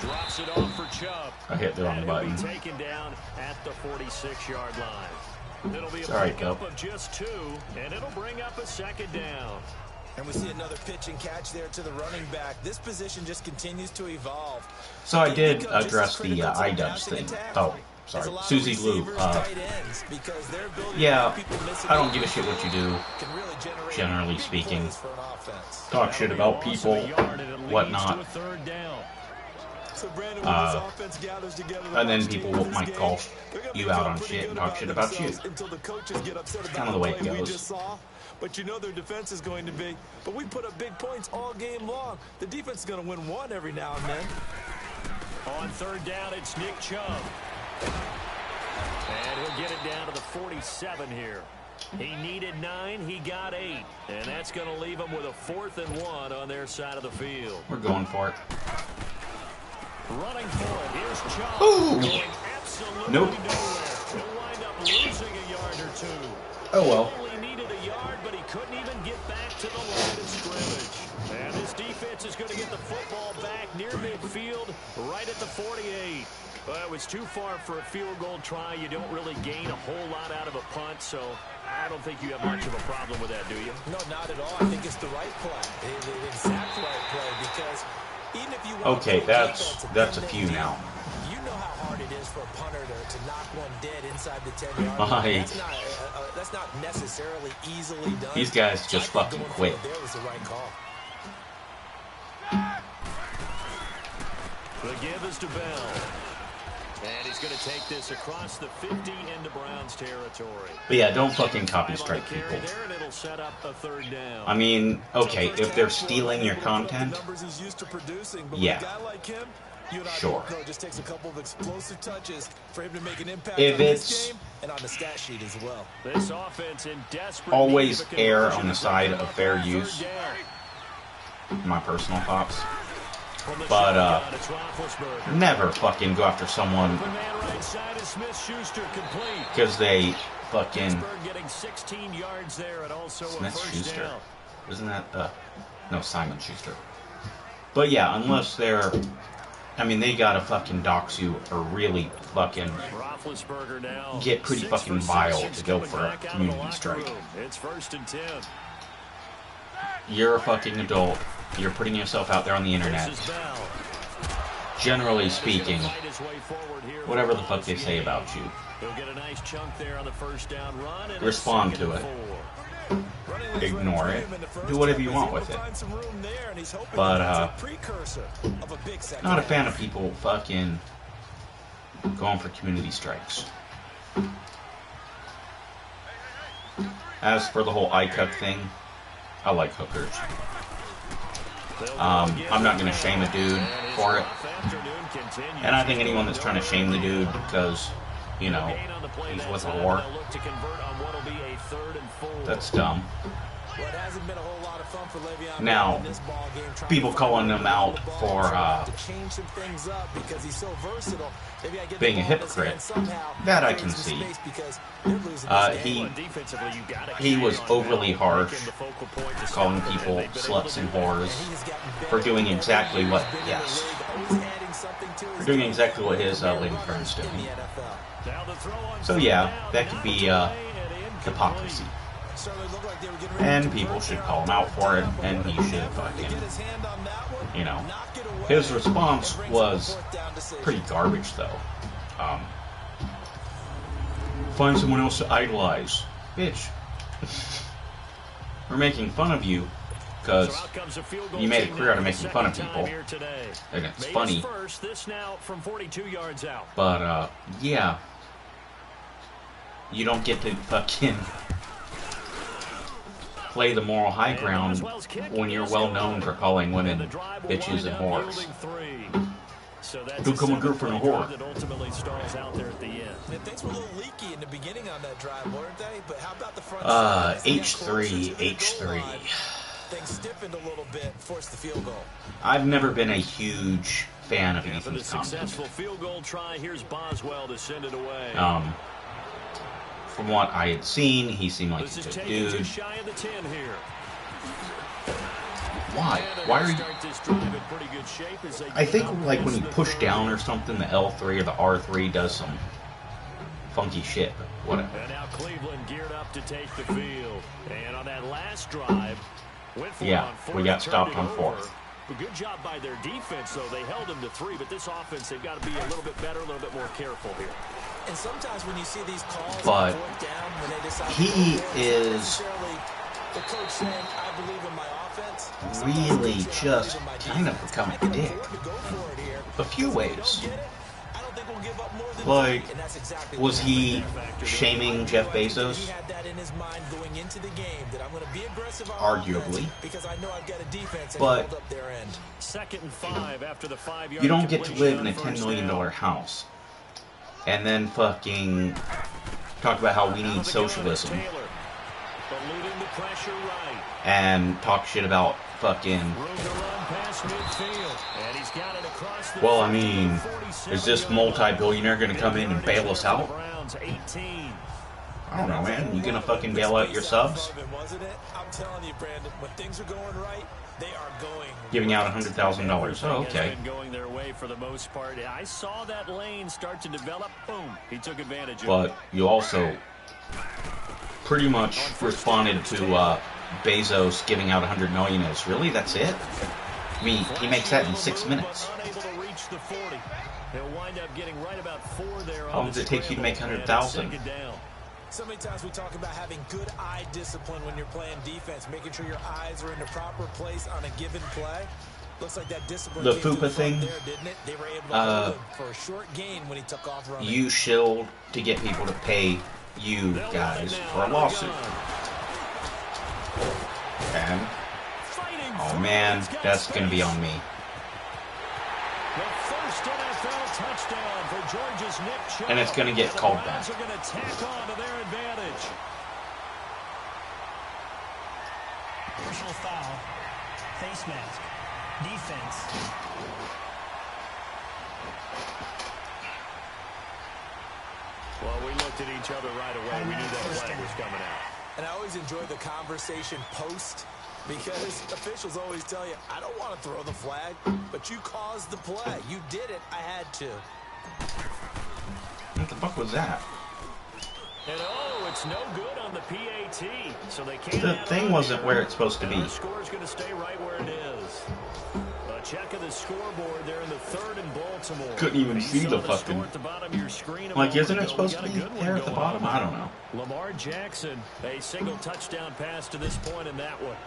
Drops it off for Chubb. I hit the wrong button. He'll be taken down at the 46-yard line. It'll be a Sorry, pickup of just 2, and it'll bring up a 2nd down. And we see another pitch and catch there to the running back. This position just continues to evolve. So I did address the iDubbbz thing. Oh, Sorry, Susie Lou. Yeah, I don't give a shit what you do, generally speaking. Talk shit about people, whatnot. And then people might call you out on shit and talk shit about you. Kind of the way it goes. But you know their defense is going to be. But we put up big points all game long. The defense is going to win one every now and then. On third down, it's Nick Chubb. And he'll get it down to the 47 here. He needed 9, he got 8. And that's going to leave him with a 4th and 1 on their side of the field. We're going for it. Running for it. Here's Chubb. Ooh. Going absolutely Nope. nowhere. He'll wind up losing a yard or 2. Oh well. He only needed a yard, but he couldn't even get back to the line of scrimmage. And this defense is going to get the football back near midfield, right at the 48. Well, it was too far for a field goal try. You don't really gain a whole lot out of a punt, so I don't think you have much of a problem with that, do you? No, not at all. I think it's the right play. The exact right play, because even if you want Okay, that's a few now. You know how hard it is for a punter to knock one dead inside the 10-yard line. That's not necessarily easily done. These guys just fucking quit. There was the right call. The give is to Bell. And he's going to take this across the 50 into Browns territory. But yeah, don't fucking copy strike people. I mean, okay, if they're stealing your content, yeah, sure. If it's always err on the side of fair use, my personal thoughts. But, never fucking go after someone because they fucking Smith-Schuster. Isn't that, no, Simon Schuster. But yeah, unless they're, I mean, they gotta fucking dox you or really fucking get pretty fucking vile to go for a community strike. You're a fucking adult. You're putting yourself out there on the internet. Generally speaking, whatever the fuck they say about you, respond to it. Ignore it. Do whatever you want with it. But, not a fan of people fucking going for community strikes. As for the whole iCuck thing, I like hookers. I'm not going to shame a dude for it. And I think anyone that's trying to shame the dude because, you know, he's with a whore, that's dumb. Now, people calling him out for being a hypocrite, that I can see. He was overly harsh, calling people sluts and whores for doing exactly what, for doing exactly what his lady friend's doing. So yeah, that could be hypocrisy. And people should call him out for it, and he should fucking, you know. His response was pretty garbage, though. Find someone else to idolize. Bitch. We're making fun of you because you made a career out of making fun of people. And it's funny. But, yeah. You don't get to fucking play the moral high ground when you're well known for calling women bitches and whores. Don't call my girlfriend a whore. Things were a little leaky in the beginning on that drive, weren't they? But how about the front H3. Things stiffened a little bit, forced the field goal. I've never been a huge fan of Ethan's content. Successful field goal try. Here's Boswell to send it away. From what I had seen, he seemed like a good dude. Why? Why are you... I think, like, when you push down or something, the L3 or the R3 does some funky shit, but whatever. And now Cleveland geared up to take the field. And on that last drive, we got stopped on 4th. Good job by their defense, though. They held them to 3, but this offense, they've got to be a little bit better, a little bit more careful here. And sometimes when you see these calls but down, when they decide he is the coach saying, I believe in my offense, really just kind of becoming a dick. A few ways. Like, was he shaming Jeff Bezos? Arguably. But you don't get to live in a $10 million house and then fucking talk about how we need socialism and talk shit about fucking, well, I mean, is this multi-billionaire gonna come in and bail us out? I don't know, man. You gonna fucking bail out your subs? I'm telling you, Brandon, when things are going right, they are going. Giving out $100,000. Oh, okay. Going their way for the most part. I saw that lane start to develop. Boom. He took advantage of it. But you also pretty much responded to Bezos giving out $100 million as, really? That's it? I mean, he makes that in 6 minutes. How long does it take you to make 100,000? So many times we talk about having good eye discipline when you're playing defense, making sure your eyes are in the proper place on a given play. Looks like that discipline. The Fupa thing. There, didn't it? They were able to hold him for a short gain when he took off running. You shield to get people to pay you guys for a lawsuit. And oh man, that's gonna be on me. And it's going to get called back. Personal foul, face mask, defense. Well, we looked at each other right away. We knew that flag was coming out. And I always enjoy the conversation post, because officials always tell you, I don't want to throw the flag, but you caused the play. You did it. I had to. What the fuck was that? And oh, it's no good on the PAT. So they can't. The thing wasn't where it's supposed to be. The score's going to stay right where it is. A check of the scoreboard there in the third in Baltimore. Couldn't even see the fucking. Like, isn't it supposed to be there at the bottom? I don't know. Lamar Jackson, a single touchdown pass to this point in that one.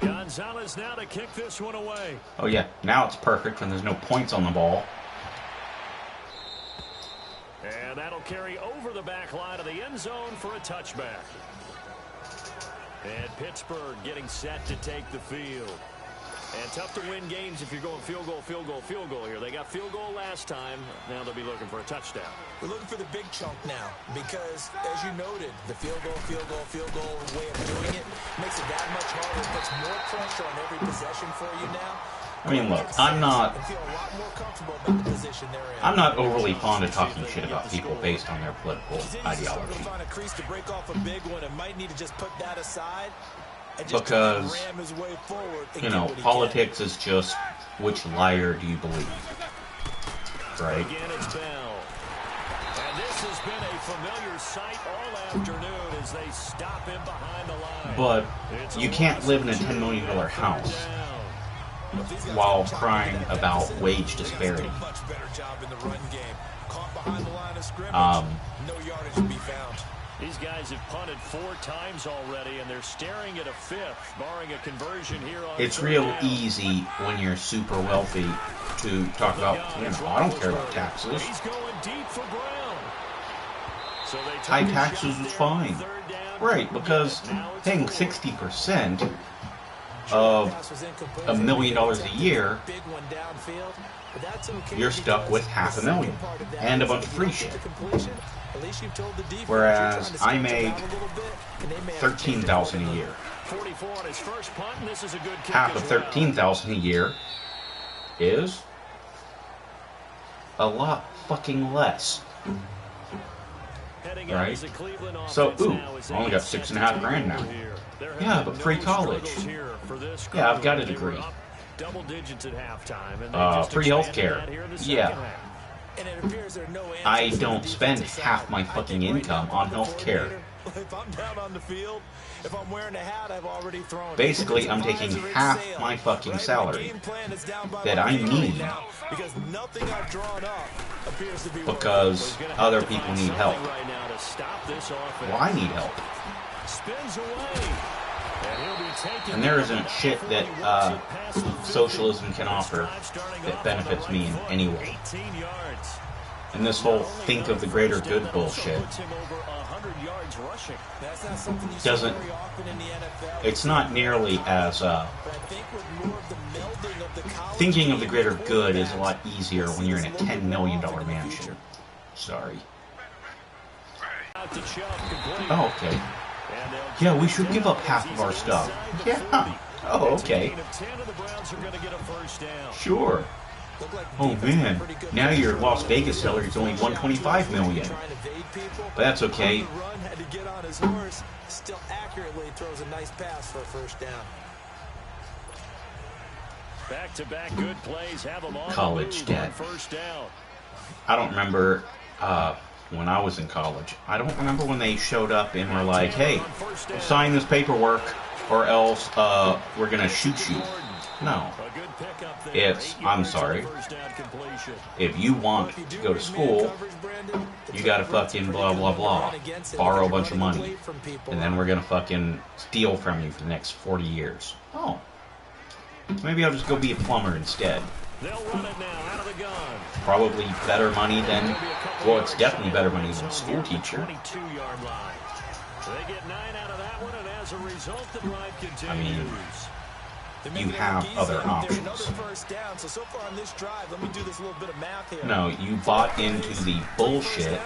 Gonzalez now to kick this one away. Oh yeah, now it's perfect when there's no points on the ball. And that'll carry over the back line of the end zone for a touchback. And Pittsburgh getting set to take the field. And tough to win games if you're going field goal, field goal, field goal here. They got field goal last time. Now they'll be looking for a touchdown. We're looking for the big chunk now because, as you noted, the field goal way of doing it makes it that much harder. It puts more pressure on every possession for you now. I mean, look, I'm not overly fond of talking shit about people based on their political ideology. Because, you know, politics is just which liar do you believe, right? Again, it's Bell. And this has been a familiar sight all afternoon as they stop him behind the line. But you can't live in a $10 million house while crying about wage disparity. No yardage to be found. These guys have punted 4 times already, and they're staring at a 5th, barring a conversion here on. It's real easy when you're super wealthy to talk about, you know, I don't care about taxes. He's going deep for Brown. So high taxes is fine. Right, because paying 60% of $1 million a year, you're stuck with $500,000 and a bunch of free shit. Whereas I make $13,000 a year. Half of $13,000 a year is a lot fucking less. Right? So, ooh, I only got $6.5 grand now. Yeah, but free college. Yeah, I've got a degree. Free healthcare. Yeah. I don't spend half my fucking income on healthcare. Basically, I'm taking half my fucking salary that I need because other people need help. Well, I need help. And there isn't shit that socialism can offer that benefits me in any way. And this whole think of the greater good bullshit doesn't, it's not nearly as, thinking of the greater good is a lot easier when you're in a $10 million mansion. Sorry. Oh, okay. Yeah, we should give up half of our stuff. Yeah. Oh, okay. Sure. Oh man, now your Las Vegas salary is only $125 million. But that's okay. Still accurately throws a nice pass for a first down. Back-to-back good plays have them on College debt. first down. I don't remember when I was in college. I don't remember when they showed up and were like, hey, sign this paperwork or else we're going to shoot you. No. It's, I'm sorry, if you want to go to school, you gotta fucking blah blah blah, borrow a bunch of money, and then we're gonna fucking steal from you for the next 40 years. Oh. Maybe I'll just go be a plumber instead. Probably better money than, well, it's definitely better money than a school teacher. I mean, you have other options. No, you bought into the bullshit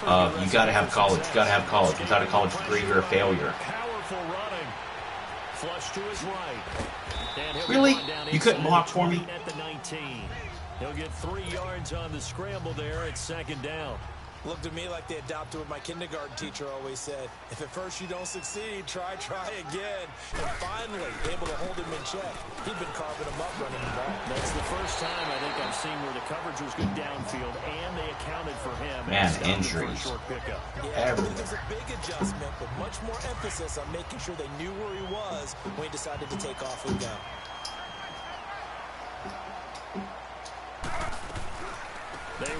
of you gotta have college, without a college degree you're a failure. Really? You couldn't block for me? He'll get 3 yards on the scramble there at second down. Looked to me like they adopted what my kindergarten teacher always said. If at first you don't succeed, try again. And finally, able to hold him in check. He'd been carving him up running the ball. That's the first time I think I've seen where the coverage was good downfield, and they accounted for him. Man, injuries. Yeah, I believe there's a big adjustment, but much more emphasis on making sure they knew where he was when he decided to take off and go.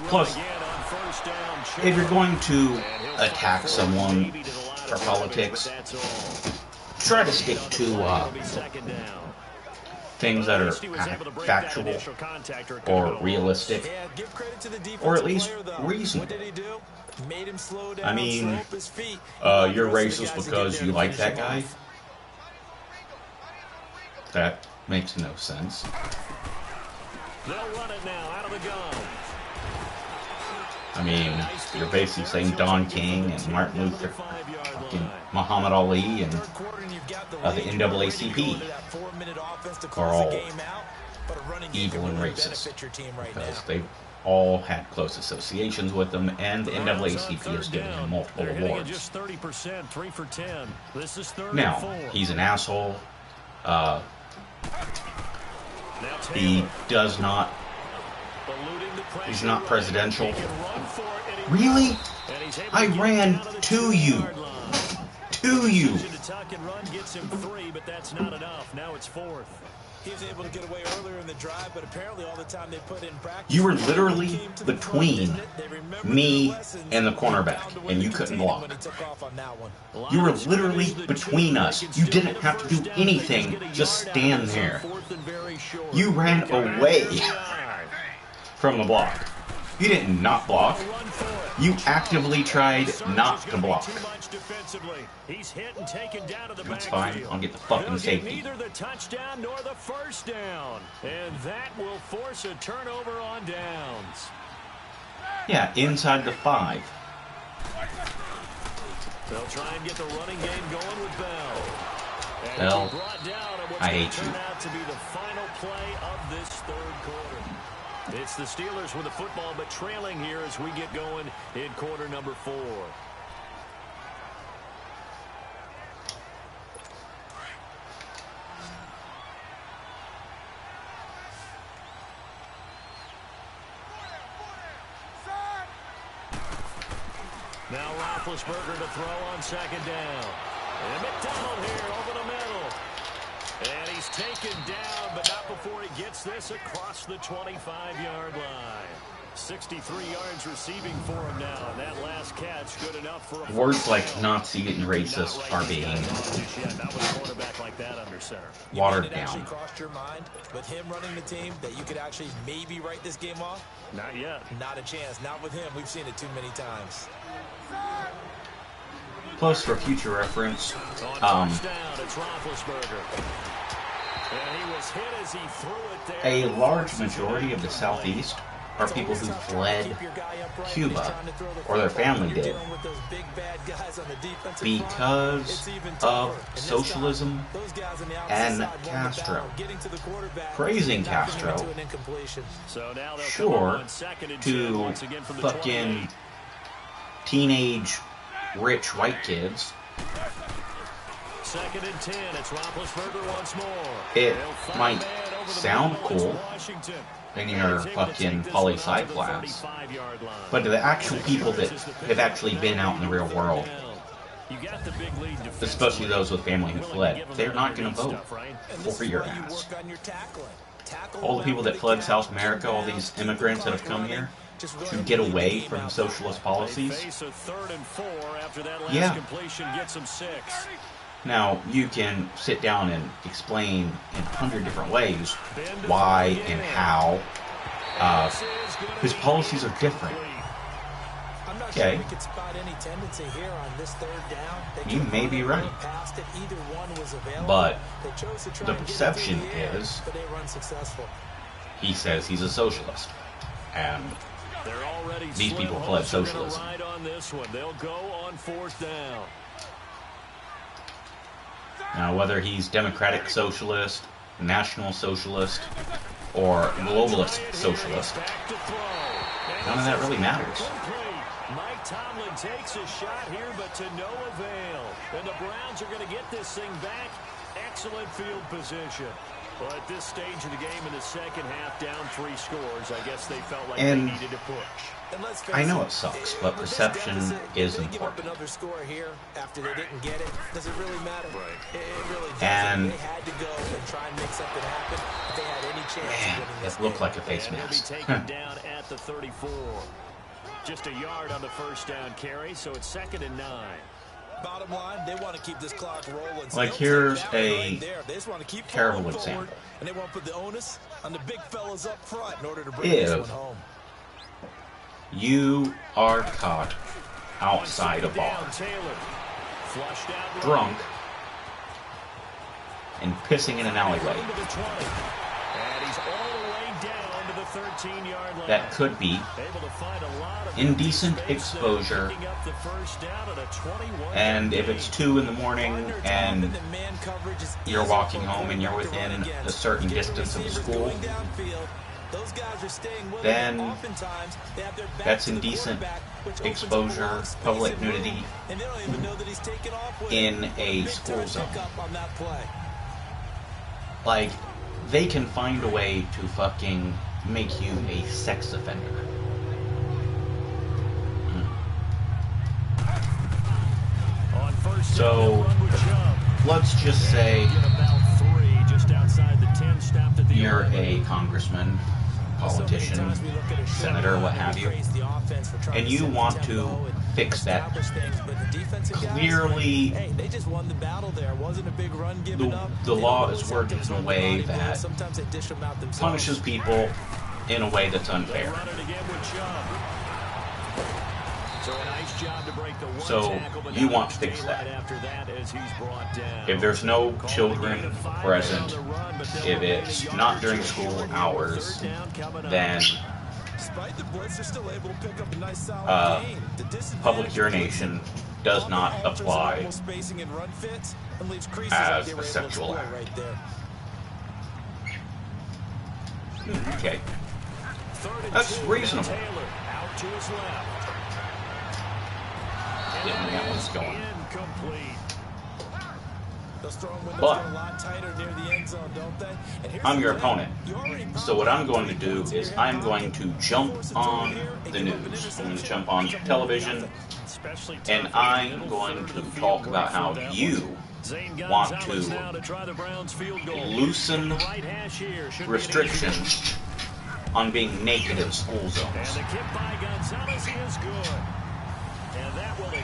Plus, if you're going to attack someone for politics, try to stick to things that are factual or realistic, or at least reasonable. I mean, you're racist because you like that guy? That makes no sense. They'll run it now out of the gun. I mean, you're basically saying Don King and Martin Luther, fucking Muhammad Ali, and the NAACP are all evil and racist because they've all had close associations with them, and the NAACP has given him multiple awards. Now, he's an asshole. He does not. He's not presidential. Really? I ran to you. To you. He was able to get away earlier in the drive, but apparently all the time they put in practice. You were literally between me and the cornerback, and you couldn't block. You were literally between us. You didn't have to do anything, just stand there. You ran away from the block. You didn't not block. You actively tried not to block. That's fine. I'll get the fucking safety. Neither the touchdown nor the first down. And that will force a turnover on downs. Yeah, inside the 5. They'll try and get the running game going with Bell. Bell, I hate you. Out to be the final play of this third quarter. It's the Steelers with the football, but trailing here as we get going in quarter number 4. Now Roethlisberger to throw on second down. And McDonald here over the middle. And he He's taken down, but not before he gets this across the 25-yard line. 63 yards receiving for him now, and that last catch good enough for a words like Nazi and racist are being watered down. Actually crossed your mind with him running the team that you could actually maybe write this game off? Not yet. Not a chance. Not with him. We've seen it too many times. Plus, for future reference, It's Roethlisberger. And he was hit as he threw it there. a large majority of the Southeast are people who fled Cuba, or their family did, because of socialism and Castro. Praising Castro, sure, to fucking teenage rich white kids, Second and 10. It's Roethlisberger once more. it might sound cool in your fucking poli-sci class, but to the actual people that have actually been out in the real world, especially those with family who fled, they're not going to vote for your ass. All the people that fled South America, all these immigrants that have come here to get away from socialist policies, yeah. Now, you can sit down and explain in 100 different ways why and how his policies are different. Okay, you may be right, but the perception is he says he's a socialist, and these people fled socialism. They'll go on fourth down. Now, whether he's democratic socialist, national socialist, or globalist socialist, none of that really matters. Mike Tomlin takes a shot here, but to no avail. And the Browns are going to get this thing back. Excellent field position. Well, at this stage of the game in the second half, down 3 scores, I guess they felt like they needed to push. I know it sucks, but perception is important. Another score here after they didn't get it. Does it really matter? Right. It really doesn't. And they had to go and try and make something happen if they had any chance man, of winning this it looked game. like a face And he'll mask. be taken down at the 34. Just a yard on the first down carry, so it's 2nd and 9. Bottom line, they want to keep this clock rolling. So Like, they'll here's take that one a right there. They just want to keep terrible falling example. forward, and they want to put the onus on the big fellas up front in order to bring If this one home. you are caught outside a bar, drunk, and pissing in an alleyway, that could be indecent exposure, and if it's 2 in the morning and you're walking home and you're within a certain distance of the school, then that's indecent exposure, public nudity in a school zone. Like, they can find a way to fucking make you a sex offender. So, let's just say you're a congressman, politician, senator, what have you, and you want to fix that. Clearly, the law is worded in a way that punishes people in a way that's unfair. So you want to fix that. If there's no children present, if it's not during school hours, then public urination does not apply as a sexual act. Okay. That's reasonable. Getting that one's going. But I'm your opponent. So what I'm going to do is I'm going to jump on the news. I'm going to jump on television, and I'm going to talk about how you want to loosen restrictions on being naked in school zones.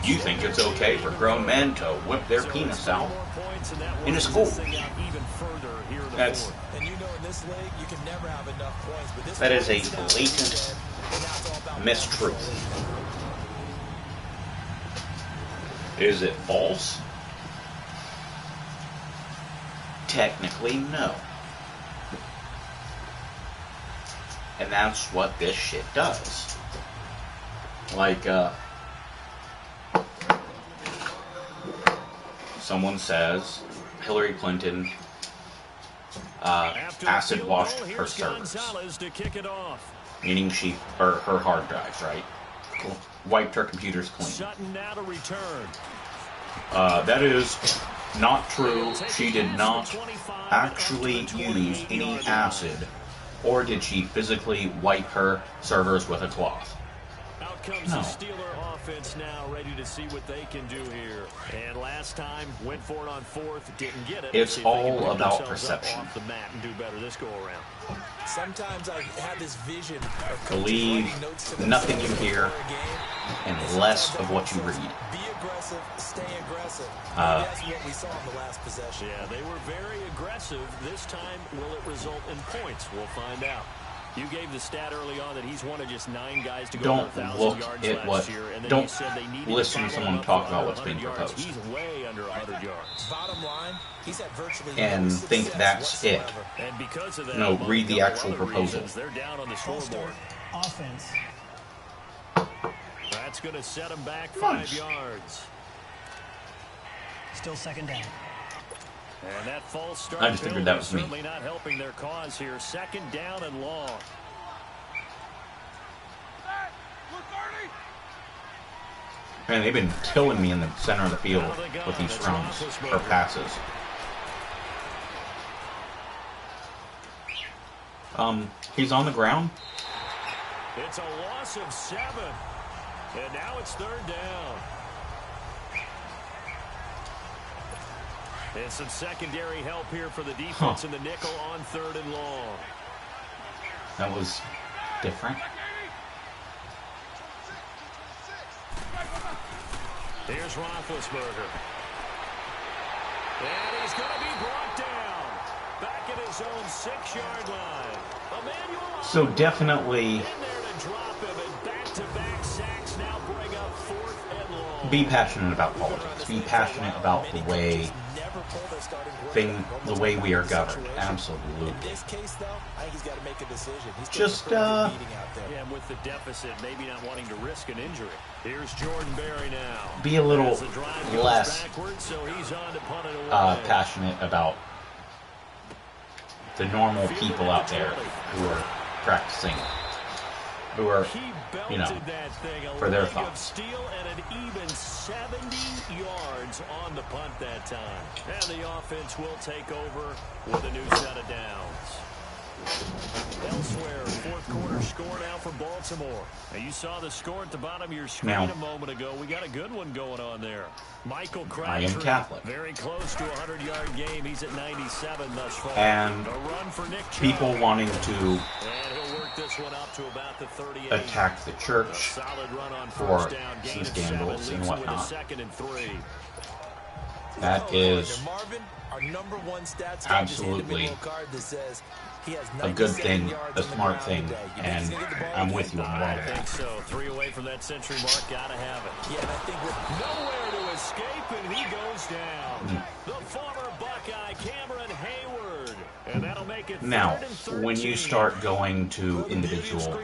You think it's okay for grown men to whip their penis out in a school? That is a blatant mistruth. Is it false? Technically, no. And that's what this shit does. Like, someone says Hillary Clinton acid washed her servers, meaning her hard drives, right? Wiped her computers clean. That is not true. She did not actually use any acid, or did she physically wipe her servers with a cloth? Comes the Steeler offense now, ready to see what they can do here. And last time, went for it on fourth, didn't get it. It's all about perception. Off the mat and do better this go around. Sometimes I have this vision of believe nothing you hear and less of what you read. Be aggressive, stay aggressive. That's what we saw in the last possession. Yeah, they were very aggressive. This time, will it result in points? We'll find out. You gave the stat early on that he's one of just 9 guys to go over 1,000 yards last year, and then don't you said they needed listen to someone talk about what's being yards. proposed. He's way under 100 yards. Bottom line, he's had virtually And no think that's it. And because of that, No, read the actual other proposal. reasons, they're down on the scoreboard. Offense. That's going to set them back Nice. 5 yards. Still second down. And that false start I just figured that was me. certainly not helping their cause here. Second down and long. Man, they've been killing me in the center of the field with these runs or passes. He's on the ground. It's a loss of 7. And now it's third down. And some secondary help here for the defense in the nickel on 3rd and long. That was different. Here's Roethlisberger. And he's going to be brought down. Back at his own 6-yard line. Emmanuel So definitely in there to drop him, and back-to-back sacks now bring up 4th and long. be passionate about politics. Be passionate about the way we are governed. Absolutely. In this case, though, I think he's got to make a decision. He's Just Yeah, with the deficit, maybe not wanting to risk an injury. Here's Jordan Berry now. be a little As the drive goes less backwards, so he's on to punt it away. passionate about the normal people out there who are practicing, who are, you know, that thing, a for their leg of thoughts. steel and an even 70 yards on the punt that time. And the offense will take over with a new set of downs. Elsewhere, 4th quarter score now for Baltimore. Now you saw the score at the bottom of your screen Now, a moment ago. We got a good one going on there. Michael I Crabtree, am Catholic. very close to a 100-yard game. He's at 97 thus far. And a run for Nick Chubb. people wanting to And he'll work this one up to about the 38. attack the church Solid run on for first down, gain some of scandals 7, and leaves it with a whatnot. 2nd and 3. That is Marvin, our number 1 stats absolutely a good thing, a smart thing, and I'm with you on a lot of I think that. so. 3 away from that century mark. Gotta have it. Yeah, and I think Nowhere to escape, and he goes down. The former Buckeye, Cameron Hayward. And that'll make it Now, 3rd and 13. when you start going to individual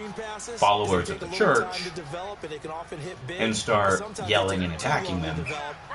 followers of the church and start yelling and attacking them,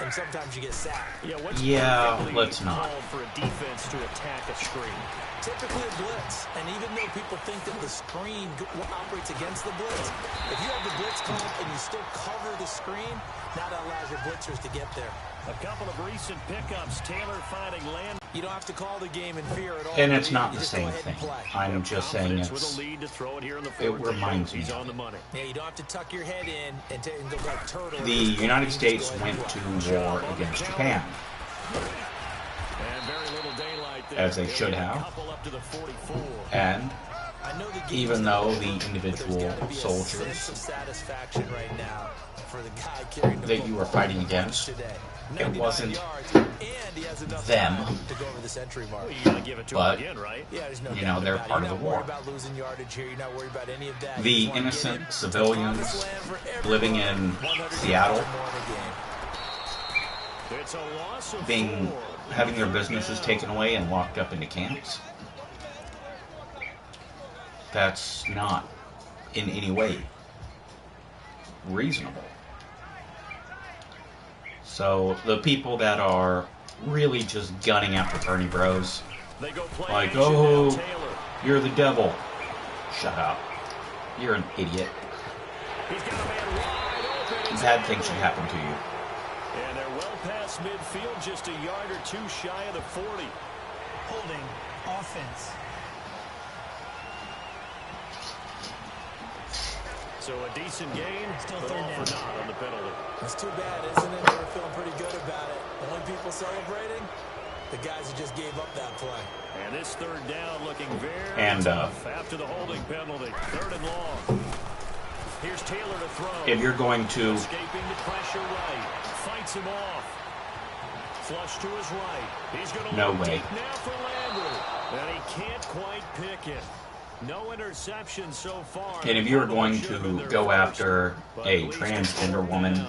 and sometimes you get sacked. yeah, perfectly let's not. called for a defense to attack a screen? Typically a blitz, and even though people think that the screen operates against the blitz, if you have the blitz called and you still cover the screen, now that allows your blitzers to get there. A couple of recent pickups, Taylor finding land. You don't have to call the game in fear at all. And it's not You the just go same ahead and thing. play. I'm just saying Confidence with it's, a lead to throw it here in the it 4th. reminds me He's of on the it. money. Yeah, you don't have to tuck your head in and go like turtle. The United States went to war against Japan. as they should have. And even though the individual soldiers that you were fighting against, it wasn't them, but, you know, they're part of the war. The innocent civilians living in Seattle, having their businesses taken away and locked up into camps, that's not in any way reasonable. So the people that are really just gunning after Bernie Bros, like, oh, you're the devil. Shut up. You're an idiot. Bad things should happen to you. And they're well past midfield, just a yard or two shy of the 40. Holding offense. So a decent gain, Still but third all down. for naught on the penalty. It's too bad, isn't it? They were feeling pretty good about it. The only people celebrating, the guys who just gave up that play. And this third down looking very And, tough after the holding penalty. Third and long. Here's Taylor to throw. If you're going to Escaping the pressure right. Fights him off. Flush to his right. He's going to No look way. deep now for Landry. And he can't quite pick it. No interception so far. And if you're going to go after a transgender woman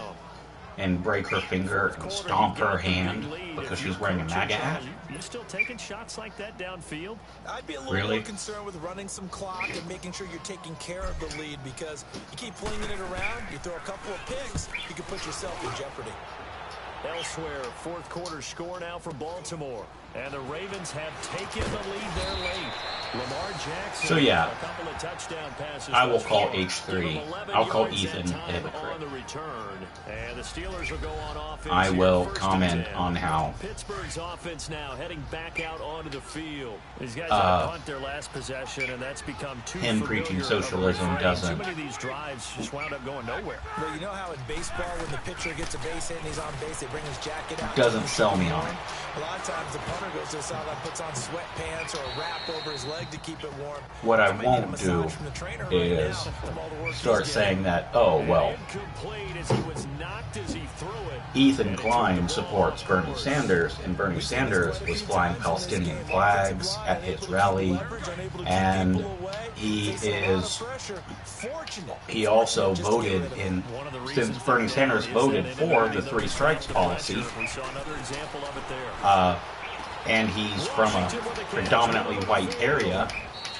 and break her finger and stomp her hand because she's wearing a MAGA hat, You still taking shots like that downfield? I'd be a little Really? more concerned with running some clock and making sure you're taking care of the lead, because you keep flinging it around, you throw a couple of picks, you can put yourself in jeopardy. Elsewhere, fourth quarter score now for Baltimore. And the Ravens have taken the lead there late. Lamar Jackson. So, yeah, a couple of touchdown passes. I will call Give H3. him 11 I'll call yards Ethan that a time hypocrite. on the return. And the Steelers will go on offense. I here, will first comment and 10. on how Pittsburgh's offense now heading back out onto the field. These guys have punt their last possession, and that's become too him familiar preaching of a socialism refrain. doesn't- Too many of these drives just wound up going nowhere. Well, you know how in baseball, when the pitcher gets a base hit and he's on base, they bring his jacket out. Doesn't sell me on it. A lot of times the punter goes to the sideline, puts on sweatpants or a wrap over his leg to keep it warm. What I Somebody need a won't massage do from the trainer right is now from all the work start he's saying getting. that, oh, well, Incomplete as he was knocked as he threw it. Ethan Klein supports Bernie Sanders, and Bernie Sanders was flying Palestinian flags at his rally, and he also voted in, since Bernie Sanders voted for the 3 strikes policy, We saw another example of it there. and he's from a predominantly white area,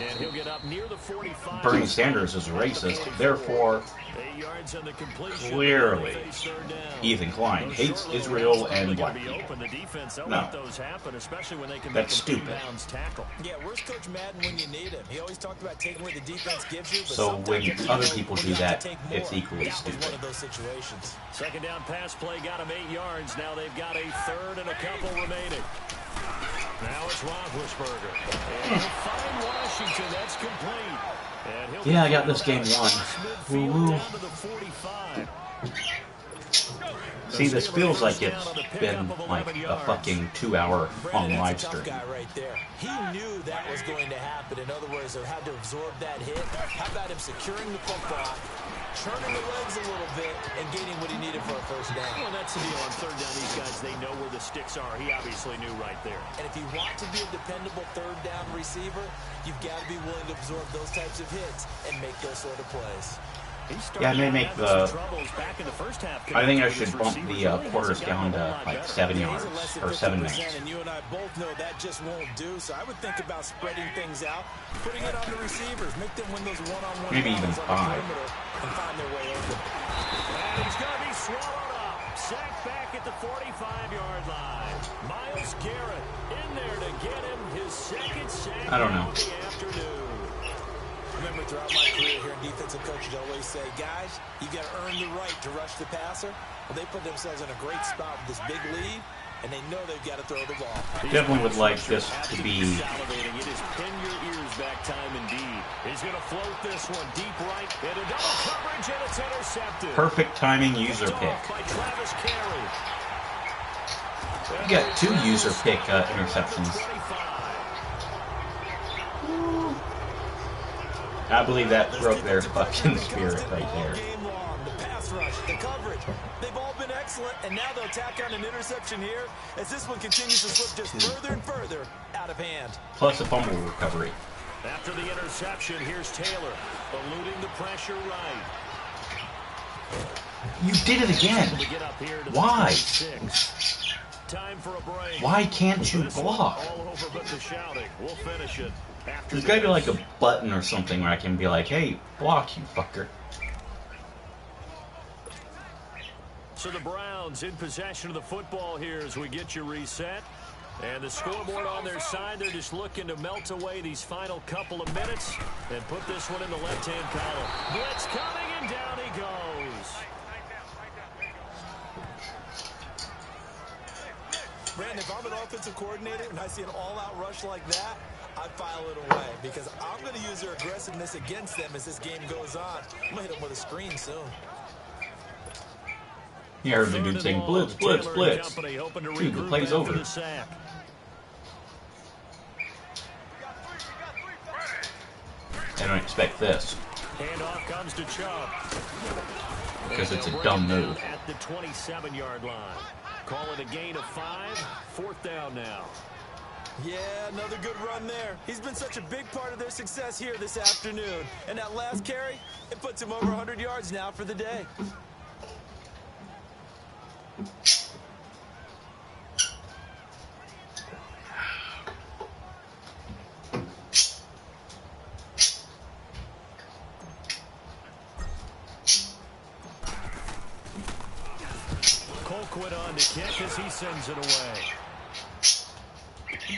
And he'll get up near the 45. Bernie Sanders is a racist, therefore, 8 yards on the completion. clearly, Third down. Ethan Klein hates Israel and black Be people. open. The defense, they'll No. let those happen, especially when they can That's make an stupid. inbounds tackle. Yeah, where's Coach Madden when you need him? He always talked about taking what the defense gives you. But So sometimes when you other know people when do you have that, to take it's more. equally That was stupid. one of those situations. Second down pass play got him 8 yards. Now they've got a third and a couple remaining. Now it's Roethlisberger. And he'll find Washington. That's complete. And he'll Yeah, I got this game won. midfield Woo-woo. down to the 45. See, this feels like it's been like a fucking 2-hour long Brandon, live that's a tough stream. guy right there. He knew that was going to happen. In other words, they had to absorb that hit. How about him securing the football, turning the legs a little bit, and gaining what he needed for a first down? Well, that's the deal on third down. These guys, they know where the sticks are. He obviously knew right there. And if you want to be a dependable third down receiver, you've got to be willing to absorb those types of hits and make those sort of plays. Yeah, I may make the. Back in the first half. I think I should bump the quarters down to like 7 yards or 7 minutes. And you and I both know that just won't do. So I would think about spreading things out, putting it on the receivers, make them win those one-on-one Maybe even battles on the 5. perimeter and find their way open. And he's going to be swallowed up. Sacked back at the 45-yard line. Myles Garrett in there to get him his second sack I don't know. of the afternoon. Remember, throughout my career here in defensive coaches, always say, guys, you got to earn the right to rush the passer. Well, they put themselves in a great spot with this big lead, and they know they've got to throw the ball. Definitely would like this to be Salivating. It is pin your ears back time indeed. He's going to float this one deep right into double coverage, and it's intercepted. perfect timing user Picked pick. off by Travis Carey. You got 2 user pick interceptions. 25. I believe that broke their fucking spirit right there. The pass rush, the coverage, they've all been excellent, and now they'll tack on an interception here as this one continues to slip just further and further out of hand. Plus a fumble recovery. After the interception, here's Taylor, eluding the pressure right. You did it again. Why? Time for a break. Why can't you block? All over but the shouting. We'll finish it after. There's got to be like a button or something where I can be like, hey, block, you fucker. So the Browns in possession of the football here as we get you reset. And the scoreboard on their side, they're just looking to melt away these final couple of minutes and put this one in the left-hand column. Blitz coming, and down he goes. Brandon, if I'm an offensive coordinator and I see an all-out rush like that, I file it away because I'm going to use their aggressiveness against them as this game goes on. I'm going to hit them with a screen soon. You heard the dude saying, blitz, blitz, blitz. Dude, the play's over. I don't expect this. Handoff comes to Chubb. Because it's a dumb move. At the 27-yard line. Call it a gain of 5. 4th down now. Yeah, another good run there. He's been such a big part of their success here this afternoon. And that last carry, it puts him over 100 yards now for the day. Colquitt on to kick as he sends it away.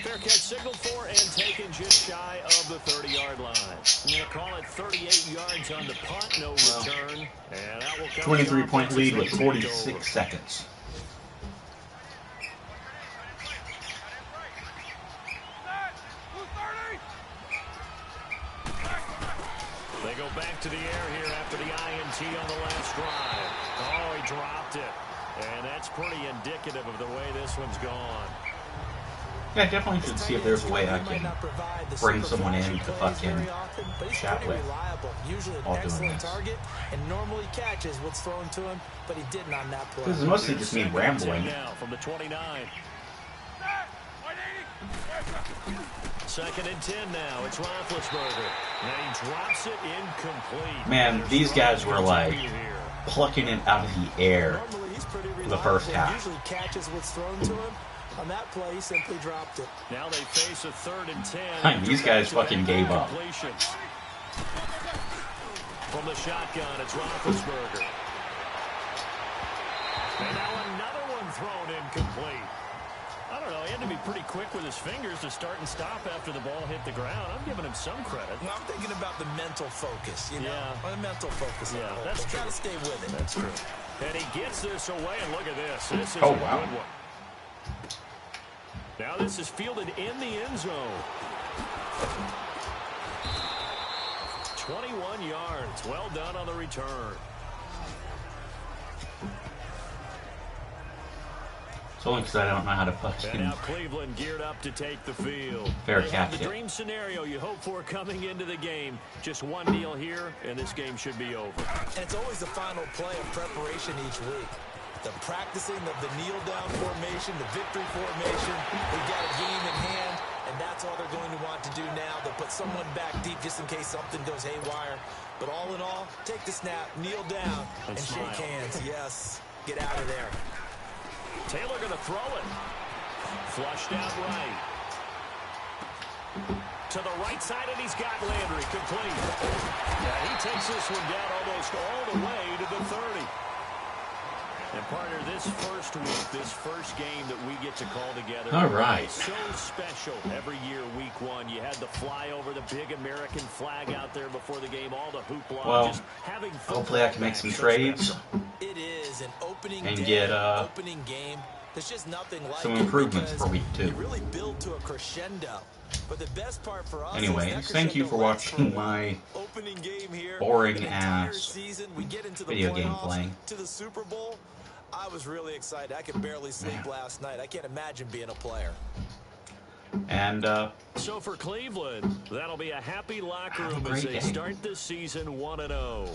Fair catch signaled for and taken just shy of the 30-yard line. I'm going to call it 38 yards on the punt, no return. And that will come 23-point lead with 46 seconds. They go back to the air here after the INT on the last drive. Oh, he dropped it. And that's pretty indicative of the way this one's gone. Yeah, I definitely should see if there's a way I can bring someone in to fucking chat with. Usually an excellent target and normally catches what's thrown to him, but he didn't on that play. This is mostly just me rambling. Now from the 29. 2nd and 10 now. It's Roethlisberger. And he drops it incomplete. Man, these guys were like plucking it out of the air for the first half. Usually catches what's thrown to him. On that play, he simply dropped it. Now they face a 3rd and 10. These guys fucking gave up. From the shotgun, it's Roethlisberger. And now another one thrown incomplete. I don't know, he had to be pretty quick with his fingers to start and stop after the ball hit the ground. I'm giving him some credit. Well, I'm thinking about the mental focus, you know? Yeah. The mental focus. Yeah, that's true. Got to stay with it. That's true. And he gets this away, and look at this. This is a good one. Now this is fielded in the end zone. 21 yards. Well done on the return. It's only because I don't know how to fucking. And now Cleveland geared up to take the field. Fair They catch have the it. dream scenario you hope for coming into the game. Just one deal here, and this game should be over. And it's always the final play of preparation each week. The practicing of the kneel-down formation, the victory formation. We've got a game in hand, and that's all they're going to want to do now. They'll put someone back deep just in case something goes haywire. But all in all, take the snap, kneel down, and shake hands. Yes, get out of there. Taylor going to throw it. Flushed out right. To the right side, and he's got Landry complete. Yeah, he takes this one down almost all the way to the 30. And partner, this first week, this first game that we get to call together. All right. So special every year, week 1. You had the flyover, the big American flag out there before the game, all the hoopla. Well, just having fun. hopefully I can make some trades It is an opening and day, get opening game. There's just nothing like some it improvements for week 2. you really build to a crescendo. But the best part for us Anyways, thank you for watching my opening game here. boring ass season, we get into the video game playoffs, playing. to the Super Bowl. I was really excited. I could barely sleep last night. I can't imagine being a player. And so for Cleveland, that'll be a happy locker room great as they day. start this season 1-0.